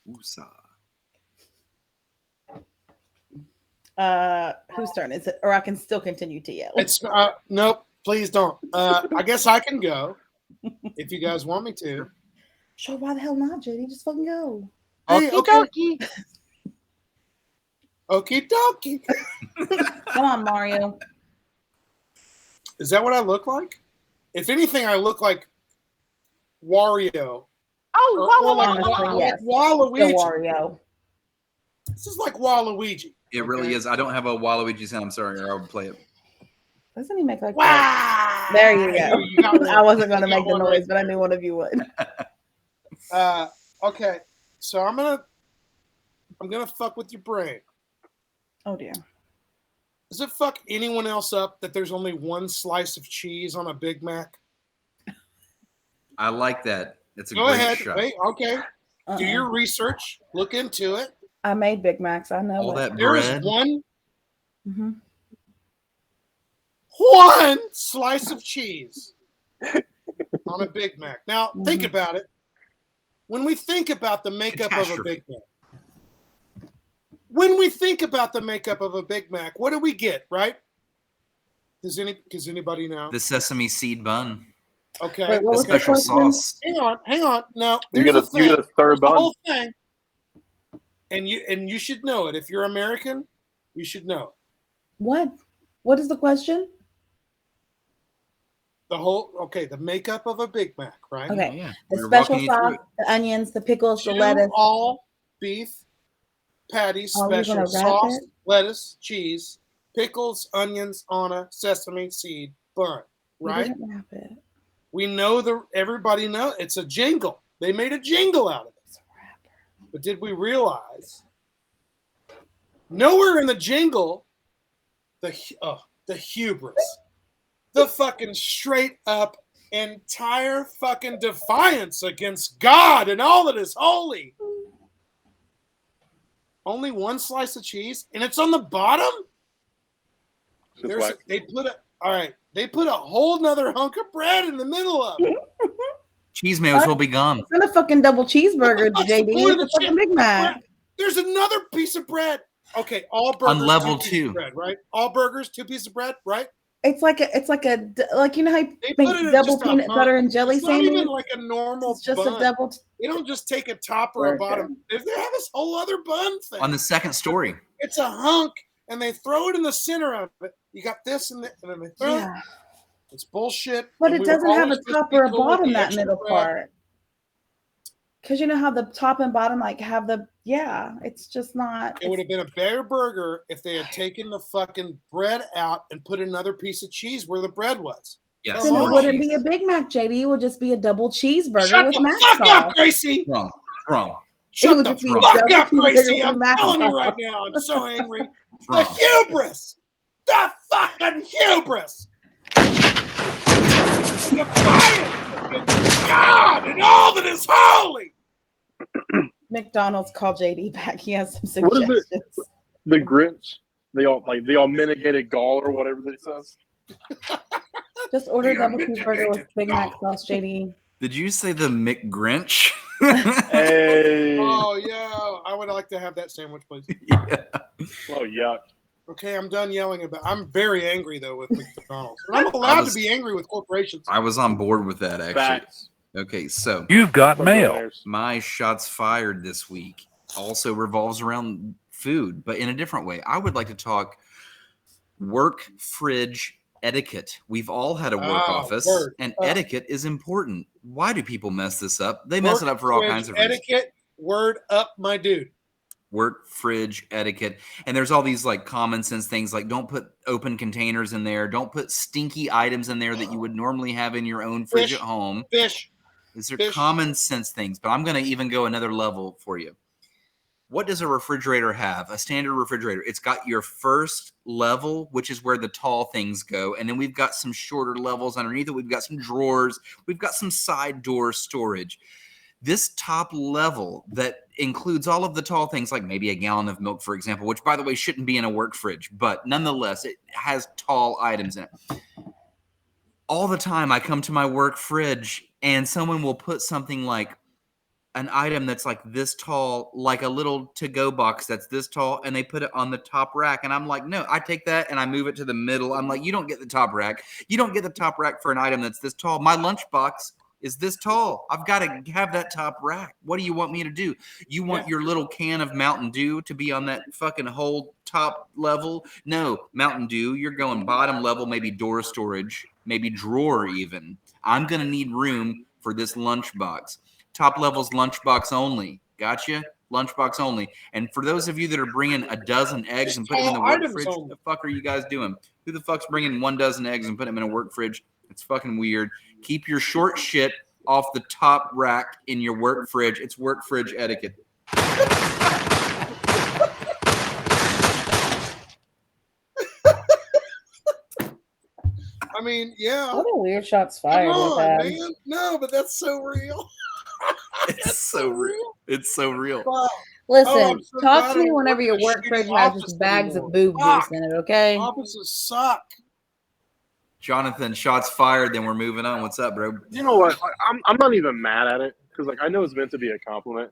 Woosah. Whose turn is it? Or I can still continue to yell. It's nope, please don't. I guess I can go if you guys want me to. Sure, why the hell not, JD? Just fucking go. Hey, okay. Okie dokie. Come on, Mario. Is that what I look like? If anything, I look like Wario. Oh, like honestly, yes. The Waluigi. Wario. This is like Waluigi. It really is. I don't have a Waluigi sound. I'm sorry, or I would play it. Doesn't he make like that? Wow. There you go. You got one. I wasn't going to You got make the one noise, right but I knew one of you would. Okay, so I'm gonna fuck with your brain. Oh dear. Does it fuck anyone else up that there's only one slice of cheese on a Big Mac? I like that. It's a Go great ahead. shot. Wait, okay. Do your research. Look into it. I made Big Macs. I know All it. that There's bread. Mm-hmm. one slice of cheese. on a Big Mac. Now, think about it. When we think about the makeup of a Big Mac, what do we get, right? Does anybody know? The sesame seed bun. Okay. Wait, what The was the special question? sauce. Hang on. No, You there's get a third There's the bun. whole thing. And you should know it. If you're American, you should know it. What is the question? The makeup of a Big Mac, right? Okay. Yeah. The We were special walking you through sauce, it. the onions, the pickles, the 2 lettuce. all beef patties, Oh, you're special gonna wrap sauce, it? lettuce, cheese, pickles, onions on a sesame seed bun, You right? didn't wrap it. We know everybody knows it's a jingle. They made a jingle out of it. But did we realize nowhere in the jingle the hubris, the fucking straight up entire fucking defiance against God and all that is holy. Only one slice of cheese, and it's on the bottom. They put a whole nother hunk of bread in the middle of it. Cheese may as well be gone. It's not a fucking double cheeseburger, What's the JD. point of It's a the fucking Big Mac. There's another piece of bread. Okay, all burgers, On level 2 pieces 2. of bread, right? All burgers, 2 pieces of bread, right? It's like you know how you They make put it in double just a peanut hunk. butter and jelly It's not even sandwich? like a normal It's just bun. a double. They don't just take a top or a bottom. They have this whole other bun thing. On the second story. It's a hunk, and they throw it in the center of it. You got this, and then they throw it. Yeah, It's bullshit. but and it we were doesn't have always a supposed to top be or a cool with bottom. the That extra middle bread. part. Because you know how the top and bottom have the it's just not. It would have been a better burger if they had taken the fucking bread out and put another piece of cheese where the bread was. Yes. Then it more wouldn't cheese. be a Big Mac, JD. It would just be a double cheeseburger Shut with the mac fuck sauce. up, Gracie! Wrong. Shut would the just be fuck double up, Gracie! cheeseburger I'm with mac telling you sauce. right now, I'm so angry. The Wrong. hubris! The fucking hubris! Defiance against God and all that is holy! McDonald's called JD back. He has some What is suggestions. it? The Grinch. They all mitigated gall or whatever they says. Just order a double cheeseburger with Big Mac sauce, JD. Did you say the McGrinch? Hey. Oh, yeah. I would like to have that sandwich, please. Yeah. Oh, yuck. Okay, I'm done yelling about I'm very angry, though, with McDonald's. And I'm allowed to be angry with corporations. I was on board with that, actually. Facts. Okay, so You've got mail. my shots fired this week also revolves around food, but in a different way. I would like to talk work fridge etiquette. We've all had a work office, and etiquette is important. Why do people mess this up? They mess it up for all kinds of reasons. Etiquette, word up, my dude. Work fridge etiquette. And there's all these like common sense things like don't put open containers in there. Don't put stinky items in there that you would normally have in your own fridge at home. Fish. These are common sense things, but I'm going to even go another level for you. What does a refrigerator have? A standard refrigerator. It's got your first level, which is where the tall things go. And then we've got some shorter levels underneath it. We've got some drawers. We've got some side door storage. This top level that includes all of the tall things, like maybe a gallon of milk, for example, which, by the way, shouldn't be in a work fridge, but nonetheless, it has tall items in it. All the time I come to my work fridge and someone will put something like an item that's like this tall, like a little to-go box that's this tall, and they put it on the top rack. And I'm like, no, I take that and I move it to the middle. I'm like, you don't get the top rack. You don't get the top rack for an item that's this tall. My lunchbox is this tall. I've got to have that top rack. What do you want me to do? You want your little can of Mountain Dew to be on that fucking whole top level? No, Mountain Dew, you're going bottom level, maybe door storage, maybe drawer even. I'm going to need room for this lunchbox. Top level's lunchbox only. Gotcha? Lunchbox only. And for those of you that are bringing a dozen eggs and putting them in the work fridge, what the fuck are you guys doing? Who the fuck's bringing 1 dozen eggs and putting them in a work fridge? It's fucking weird. Keep your short shit off the top rack in your work fridge. It's work fridge etiquette. I mean, yeah. What a weird shots fired. Come on, with that. man. No, but that's so real. It's so real. It's so real. Wow. Listen, so talk to glad me I whenever work your in a work shitty fridge has office just bags anymore. of boob Fuck. juice in it, okay? Offices suck. Jonathan, shots fired. Then we're moving on. What's up, bro? You know what? I'm not even mad at it because like I know it's meant to be a compliment.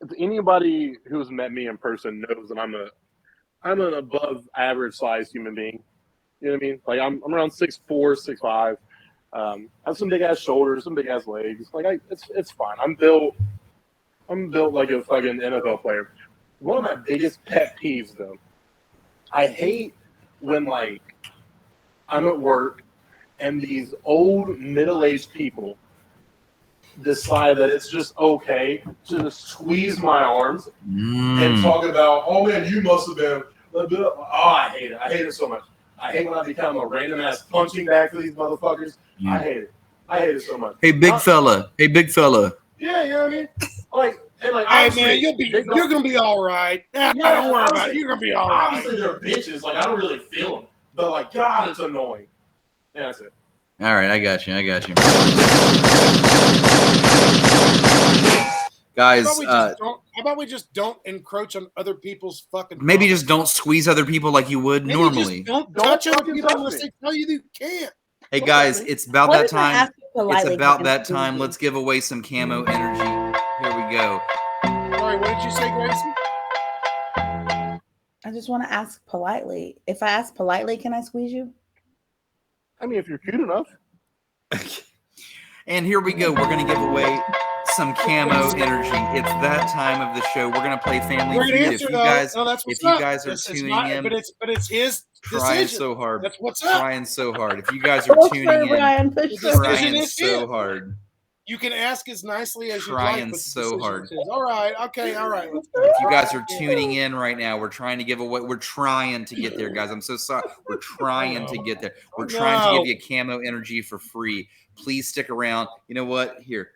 If anybody who's met me in person knows that I'm an above average sized human being. You know what I mean? Like I'm around 6'4", 6'5". I have some big ass shoulders, some big ass legs. Like it's fine. I'm built like a fucking NFL player. One of my biggest pet peeves though, I hate when like I'm at work and these old middle-aged people decide that it's just okay to just squeeze my arms and talk about, oh man, you must have been. Oh, I hate it. I hate it so much. I hate when I become a random ass punching bag for these motherfuckers. I hate it. I hate it so much. Hey, big fella. Hey, big fella. Yeah, you know what I mean? Like, and like, Hey man, you're gonna be all right. Don't worry about it. You're gonna be all right. Obviously, they're bitches. Like, I don't really feel them, but like, God, it's annoying. Yeah, that's it. All right, I got you. Guys, how about we just don't encroach on other people's fucking maybe property? just don't squeeze other people like you would Maybe normally. Just don't touch other people unless they tell you you can't. Hey guys, it's about What that if I time. ask you It's politely about if I that can time. squeeze Let's give away some camo energy. Here we go. Sorry, what did you say, Gracie? I just want to ask politely. If I ask politely, can I squeeze you? I mean, if you're cute enough. And here we go. We're going to give away some camo energy. It's that time of the show. We're going to play Family Great Feud. answer, if you guys are tuning in, but it's his trying decision. so hard. That's what's up. Trying so hard. If you guys are tuning in, trying so hard. You can ask as nicely as you like. Trying so hard. All right. Okay. All right. Let's go. If you guys are tuning in right now, we're trying to give away. We're trying to get there, guys. I'm so sorry. We're trying to get there. We're trying to give you camo energy for free. Please stick around. You know what? Here.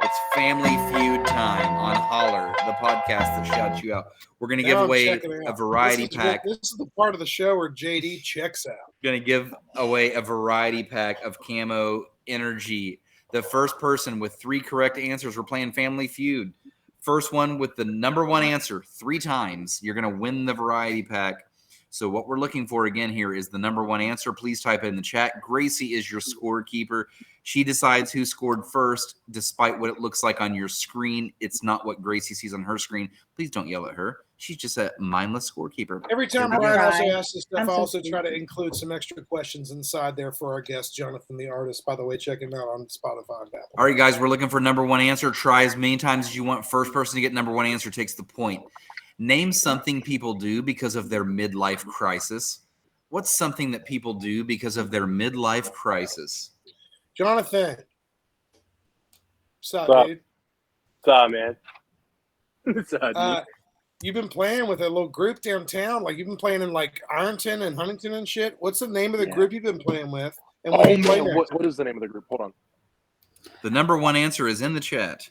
It's Family Feud time on Holler, the podcast that shouts you out. We're going to give away a variety pack. This is the part of the show where JD checks out. We're going to give away a variety pack of camo energy. The first person with 3 correct answers, we're playing Family Feud. First one with the number 1 answer 3 times, you're going to win the variety pack. So what we're looking for again here is the number 1 answer. Please type it in the chat. Gracie is your scorekeeper. She decides who scored first, despite what it looks like on your screen. It's not what Gracie sees on her screen. Please don't yell at her. She's just a mindless scorekeeper. Every time Brian also asks this stuff, I also try to include some extra questions inside there for our guest, Jonathan, the artist. By the way, check him out on Spotify and Apple. All right, guys, we're looking for number 1 answer. Try as many times as you want. First person to get number 1 answer takes the point. Name something people do because of their midlife crisis. What's something that people do because of their midlife crisis? Jonathan. What's up, dude? What's up, man? What's up, dude? You've been playing with a little group downtown. Like, you've been playing in, like, Ironton and Huntington and shit. What's the name of the group you've been playing with? And what is the name of the group? Hold on. The number 1 answer is in the chat.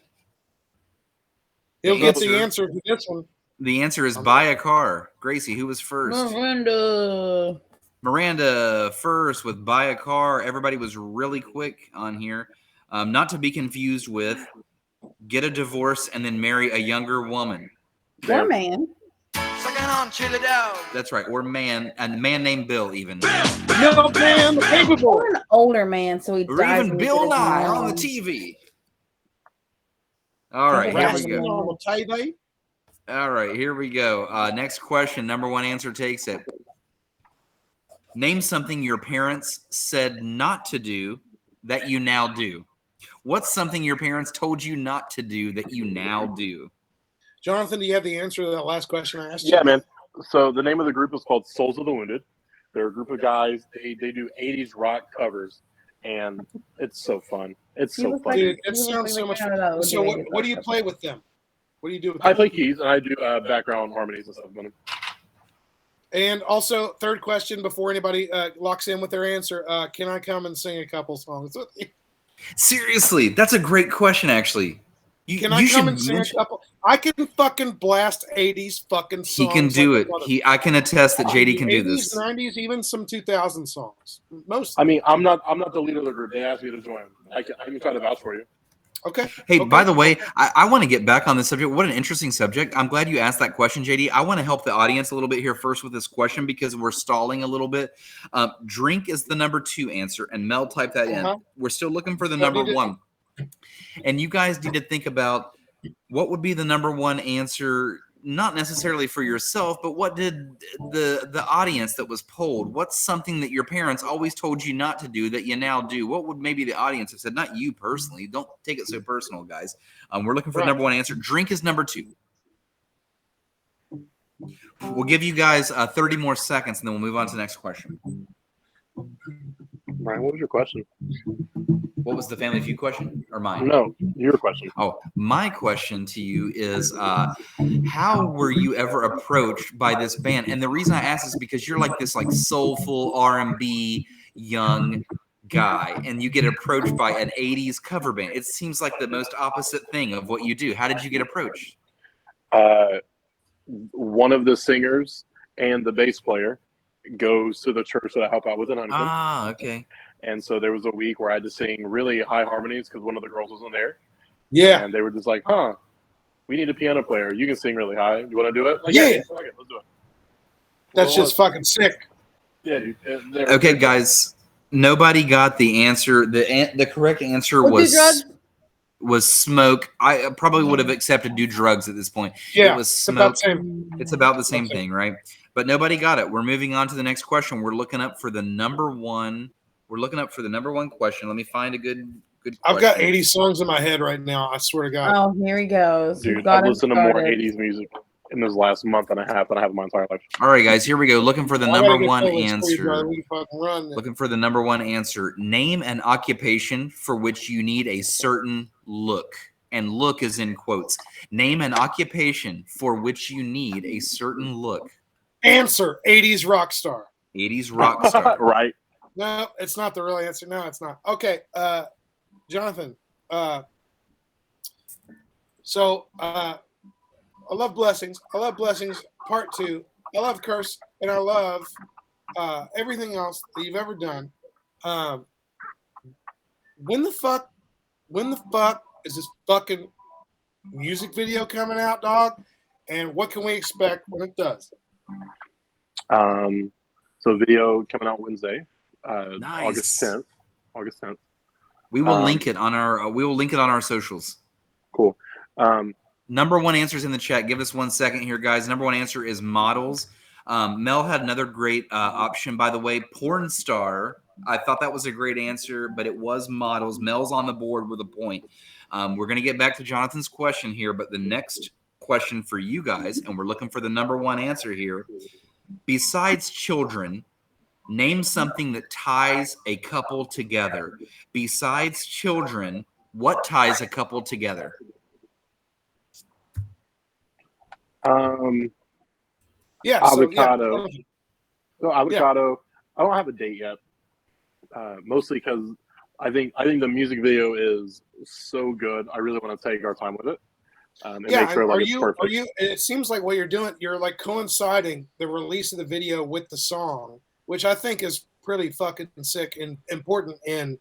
He'll get the answer to this one. The answer is buy a car. Gracie, who was first? Miranda first with buy a car. Everybody was really quick on here. Not to be confused with get a divorce and then marry a younger woman. Or man. That's right. Or man. And a man named Bill even. No, man. Or an older man, so he or dies. even Bill Nye on the TV. All right, here we go. All right, here we go. Next question. Number 1 answer takes it. Name something your parents said not to do that you now do. What's something your parents told you not to do that you now do? Jonathan, do you have the answer to that last question I asked you? Yeah, man. So the name of the group is called Souls of the Wounded. They're a group of guys. They do 80s rock covers, and it's so fun. It's so fun. Dude, it sounds so much fun. So what do you play with them? What do you do with them? I play keys, and I do background harmonies and stuff. And also, third question before anybody locks in with their answer, can I come and sing a couple songs with you? Seriously, that's a great question, actually. Can I come and sing a couple? I can fucking blast 80s fucking songs. He can do it. I can attest that JD can do this. 90s, even some 2000 songs. Most. I mean, I'm not the leader of the group. They asked me to join. I can try to vouch for you. Okay. Hey, Okay. by the way, I want to get back on this subject. What an interesting subject. I'm glad you asked that question, JD. I want to help the audience a little bit here first with this question because we're stalling a little bit. Drink is the number 2 answer, and Mel typed that in. We're still looking for the number 1. And you guys need to think about what would be the number 1 answer, not necessarily for yourself, but what did the audience that was polled, what's something that your parents always told you not to do that you now do? What would maybe the audience have said? Not you personally. Don't take it so personal, guys. We're looking for the number 1 answer. Drink is number 2. We'll give you guys 30 more seconds, and then we'll move on to the next question. Ryan, what was your question? What was the Family Feud question or mine? No, your question. Oh, my question to you is how were you ever approached by this band? And the reason I ask is because you're like this like soulful R&B young guy, and you get approached by an 80s cover band. It seems like the most opposite thing of what you do. How did you get approached? One of the singers and the bass player goes to the church that I help out with in Huntington. Ah, okay. And so there was a week where I had to sing really high harmonies because one of the girls wasn't there. Yeah. And they were just like, we need a piano player. You can sing really high. You want to do it? Like, Yeah. Okay, let's do it. That's just fucking sick. Yeah, dude. Okay, guys. Nobody got the answer. The correct answer was smoke. I probably would have accepted do drugs at this point. Yeah, it was smoke. It's about the same thing, right? But nobody got it. We're moving on to the next question. We're looking up for the number 1. We're looking up for the number 1 question. Let me find a good question. I've got 80 songs in my head right now. I swear to God. Oh, here he goes. Dude, I've listened to more 80s music in this last month and a half than I have in my entire life. All right, guys, here we go. Looking for the number 1 answer. We fucking run. Looking for the number 1 answer. Name an occupation for which you need a certain look. And look is in quotes. Name an occupation for which you need a certain look. Answer: 80s rock star. 80s rock star. Right. No, it's not the real answer. No, it's not. Okay, Jonathan. So I love Blessings. I love Blessings Part 2. I love Curse, and I love everything else that you've ever done. When the fuck is this fucking music video coming out, dog? And what can we expect when it does? So video coming out Wednesday, Nice. August 10th. We will link it on our socials. Cool. Number 1 answer is in the chat. Give us 1 second here, guys. Number 1 answer is models. Mel had another great option, by the way, porn star. I thought that was a great answer, but it was models. Mel's on the board with a point. We're going to get back to Jonathan's question here, but the next question for you guys, and we're looking for the number 1 answer here. Besides children, name something that ties a couple together. Besides children, what ties a couple together? Yeah, avocado. So avocado. Yeah. I don't have a date yet. Mostly because I think the music video is so good. I really want to take our time with it. And make sure it's perfect. It seems like what you're doing, you're like coinciding the release of the video with the song, which I think is pretty fucking sick and important in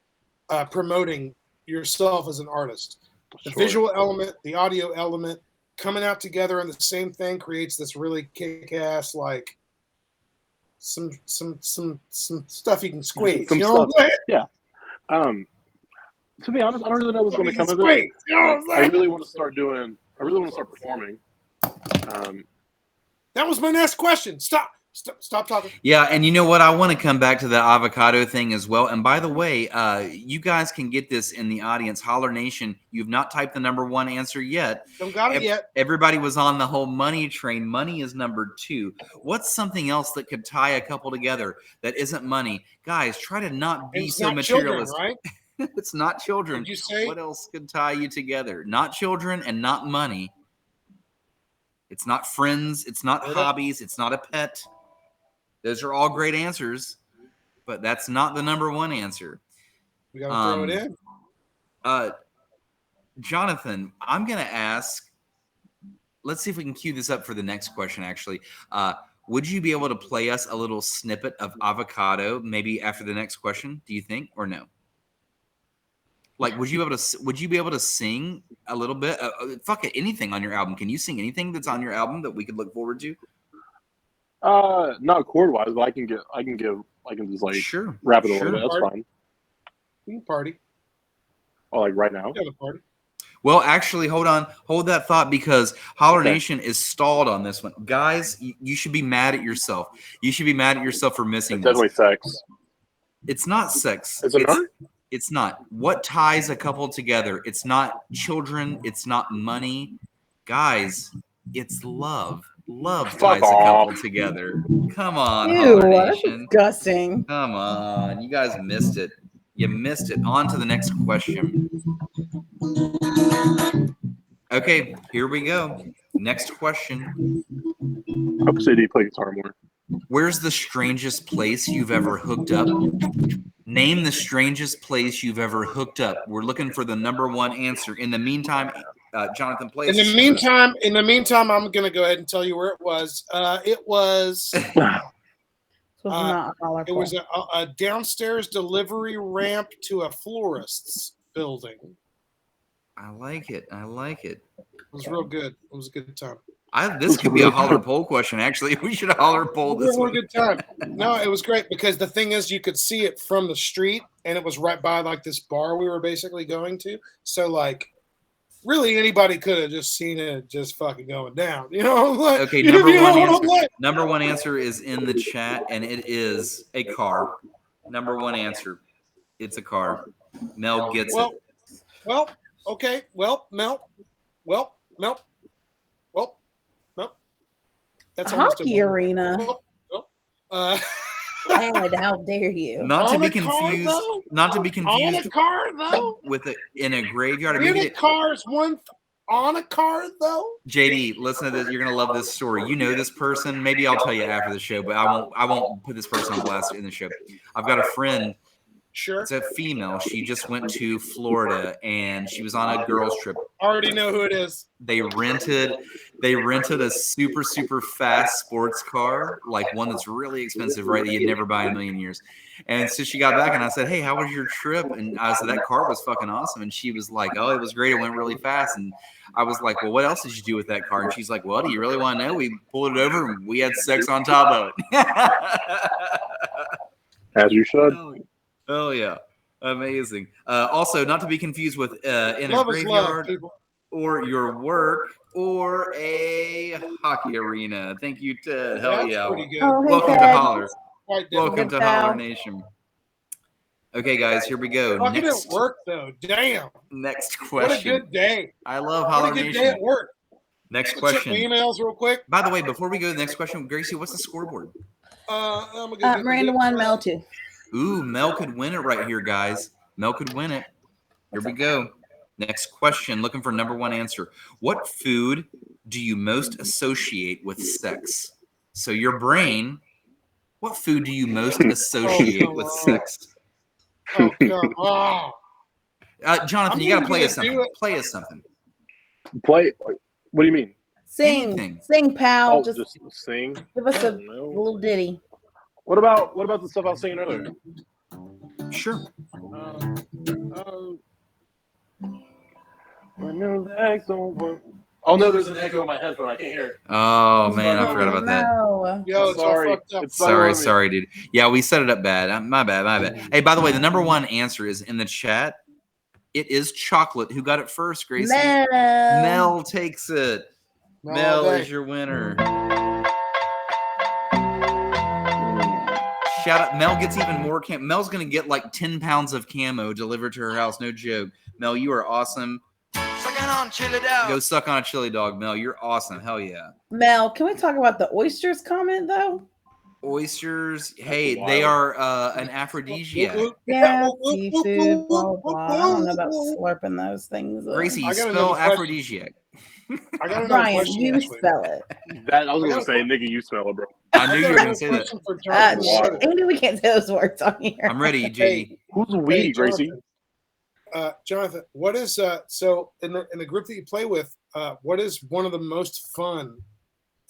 promoting yourself as an artist. The visual element, the audio element, coming out together in the same thing creates this really kick-ass, like some stuff you can squeeze. You know what I'm saying? Yeah. To be honest, I don't really know what's going to come of it. You know what I'm saying? I really want to start performing. That was my next question. Stop talking. Yeah, and you know what? I want to come back to the avocado thing as well. And by the way, you guys can get this in the audience. Holler Nation, you've not typed the number 1 answer yet. Don't got it yet. Everybody was on the whole money train. Money is number 2. What's something else that could tie a couple together that isn't money? Guys, try to not be so materialistic. Children, right? It's not children. Did you say? What else could tie you together? Not children and not money. It's not friends. It's not hobbies. It's not a pet. Those are all great answers, but that's not the number 1 answer. We got to throw it in. Jonathan, I'm going to ask, let's see if we can cue this up for the next question, actually. Would you be able to play us a little snippet of Avocado maybe after the next question, do you think, or no? Like, would you be able to sing a little bit? Fuck it, anything on your album. Can you sing anything that's on your album that we could look forward to? Not chord wise, but I can just like Sure, rap it a sure. little bit. That's fine. You can party. Oh, like right now? Yeah, the party. Well, actually, hold that thought, because Holler Okay. Nation is stalled on this one. Guys, you should be mad at yourself. You should be mad at yourself for missing It's this. definitely sex. It's not sex. Is it not? It's not. What ties a couple together? It's not children. It's not money. Guys, it's love. Love ties a couple together. Come on, Holler Ew, that's Nation. disgusting. Come on. You guys missed it. You missed it. On to the next question. Okay, here we go. Next question. I hope CD play guitar more. Where's the strangest place you've ever hooked up? Name the strangest place you've ever hooked up. We're looking for the number one answer. In the meantime, Jonathan plays. In the meantime, I'm gonna go ahead and tell you where it was. It was a downstairs delivery ramp to a florist's building. I like it. It was real good. It was a good time. This could be a holler poll question. Actually, we should holler poll this one. It was a good time. No, it was great because the thing is, you could see it from the street, and it was right by like this bar we were basically going to. So like, really, anybody could have just seen it just fucking going down. You know? Like, Okay, number one answer is in the chat, and it is a car. Number one answer, it's a car. Mel gets it. Well, okay. Well, Mel. That's a hockey arena. Ed, how dare you? Not to be confused. Not to be confused. On a car though. With it in a graveyard. On a car though. JD, listen to this. You're gonna love this story. You know this person. Maybe I'll tell you after the show, but I won't put this person on blast in the show. I've got a friend. Sure. It's a female. She just went to Florida and she was on a girls trip. I already know who it is. They rented a super, super fast sports car, like one that's really expensive, right? That you'd never buy in a million years. And so she got back and I said, "Hey, how was your trip?" And I said, "That car was fucking awesome." And she was like, "Oh, it was great. It went really fast." And I was like, "Well, what else did you do with that car?" And she's like, "Well, do you really want to know? We pulled it over and we had sex on top of it." As you should. Oh yeah, amazing. Also, not to be confused with in a Love graveyard is love, or your work or a hockey arena. Thank you, Ted. Hell That's yeah! pretty good. Welcome to Holler. Quite Welcome different. to Holler Nation. Okay, guys, here we go. Fucking Next at work though. Damn. Next What a question. good day. I love What Holler a good Nation. day at work. Next Check question. my emails real quick. By the way, before we go to the next question, Gracie, what's the scoreboard? Miranda 1, Mel 2. Ooh, Mel could win it right here, guys. Mel could win it. Here we go. Next question. Looking for number one answer. What food do you most associate with sex? So your brain, what food do you most associate with sex? Oh, come on. Jonathan, you got to play us something. Play us something. Play? What do you mean? Sing. Anything. Sing, pal. Oh, just sing? Give us a little ditty. What about the stuff I was singing earlier? Sure. Oh no, there's an echo in my headphone. I can't hear it. Oh man, I forgot about that. No. Yo, it's Sorry. all fucked up. It's so Sorry, dude. Yeah, we set it up bad. My bad. Hey, by the way, the number one answer is in the chat. It is chocolate. Who got it first, Gracie? Mel takes it. Mel is your winner. Shout out. Mel gets even more Mel's going to get like 10 pounds of camo delivered to her house. No joke. Mel, you are awesome. Go suck on a chili dog, Mel. You're awesome. Hell yeah. Mel, can we talk about the oysters comment, though? Oysters, hey, they are an aphrodisiac. Yeah, seafood, blah, blah. I don't know about slurping those things. Gracie, spell aphrodisiac. I got Brian, you spell it. I was going to say, nigga, you spell it, bro. I knew you were going to say that. Andy, we can't say those words on here. I'm ready, JD. Who's we, Gracie? Jonathan, what is so in the group that you play with? What is one of the most fun,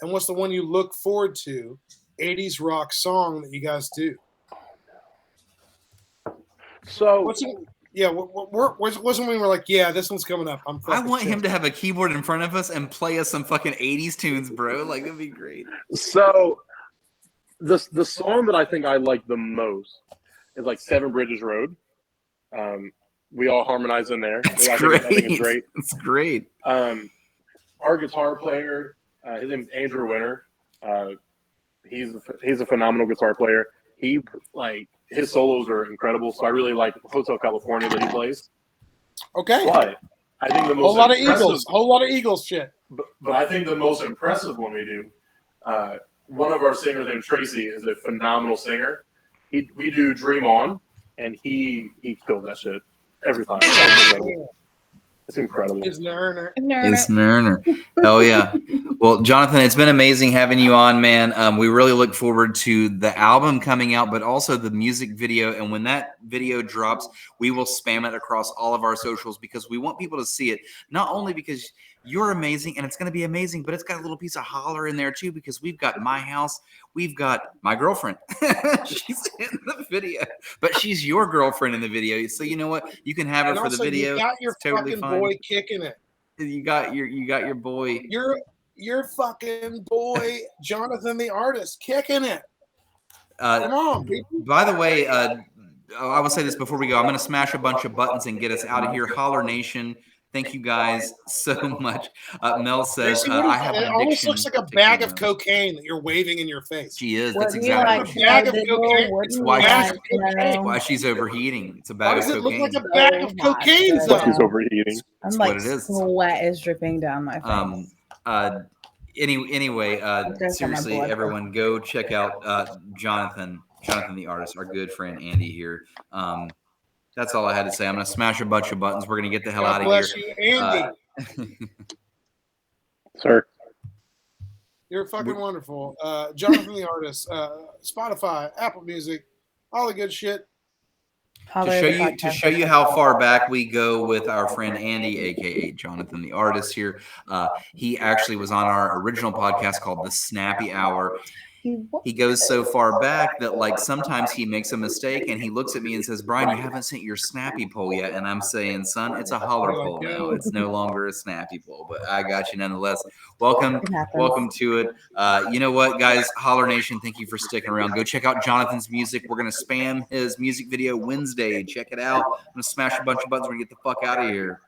and what's the one you look forward to? 80s rock song that you guys do. So Yeah, wasn't when we were like, yeah, this one's coming up. I want him to have a keyboard in front of us and play us some fucking 80s tunes, bro. Like, that'd be great. So the song that I think I like the most is like Seven Bridges Road. We all harmonize in there. It's I great. think it's great. It's great. Our guitar player, his name's Andrew Winter. He's a phenomenal guitar player. His solos are incredible. So I really like Hotel California that he plays. Okay. But I think the most whole lot of Eagles shit. But I think the most impressive one we do, one of our singers named Tracy is a phenomenal singer. We do Dream On, and he kills that shit every time. It's incredible. It's Nerner. It's Nerner. Oh, yeah. Well, Jonathan, it's been amazing having you on, man. We really look forward to the album coming out, but also the music video. And when that video drops, we will spam it across all of our socials because we want people to see it, not only because you're amazing and it's going to be amazing, but it's got a little piece of Holler in there too, because we've got my house. We've got my girlfriend. She's in the video, but she's your girlfriend in the video. So you know what? You can have her for the video. You got your it's totally fucking fine. boy kicking it. You got your boy. Your fucking boy, Jonathan the artist, kicking it. Come on, people. By the way, I will say this before we go. I'm going to smash a bunch of buttons and get us out of here. Holler Nation. Thank you guys so much. Mel says, I have an addiction. It almost looks like a bag of cocaine that you're waving in your face. She is. What That's do you exactly like, what she is. bag of cocaine. It's why she's overheating. It's a Why bag of does it cocaine. look like a bag of cocaine? She's overheating. I'm That's like, what it is. sweat is dripping down my face. Anyway, seriously, everyone, go check out Jonathan the artist, our good friend Andy here. That's all I had to say. I'm going to smash a bunch of buttons. We're going to get the hell out of here. Bless you, Andy. Sir. You're fucking wonderful. Jonathan the artist, Spotify, Apple Music, all the good shit. To show you how far back we go with our friend Andy, aka Jonathan the artist here. He actually was on our original podcast called The Snappy Hour. He goes so far back that like sometimes he makes a mistake and he looks at me and says, Brian, you haven't sent your snappy poll yet. And I'm saying, son, it's a Holler poll now. It's no longer a snappy poll, but I got you nonetheless. Welcome to it. You know what, guys? Holler Nation, thank you for sticking around. Go check out Jonathan's music. We're going to spam his music video Wednesday. Check it out. I'm going to smash a bunch of buttons. We're going to get the fuck out of here.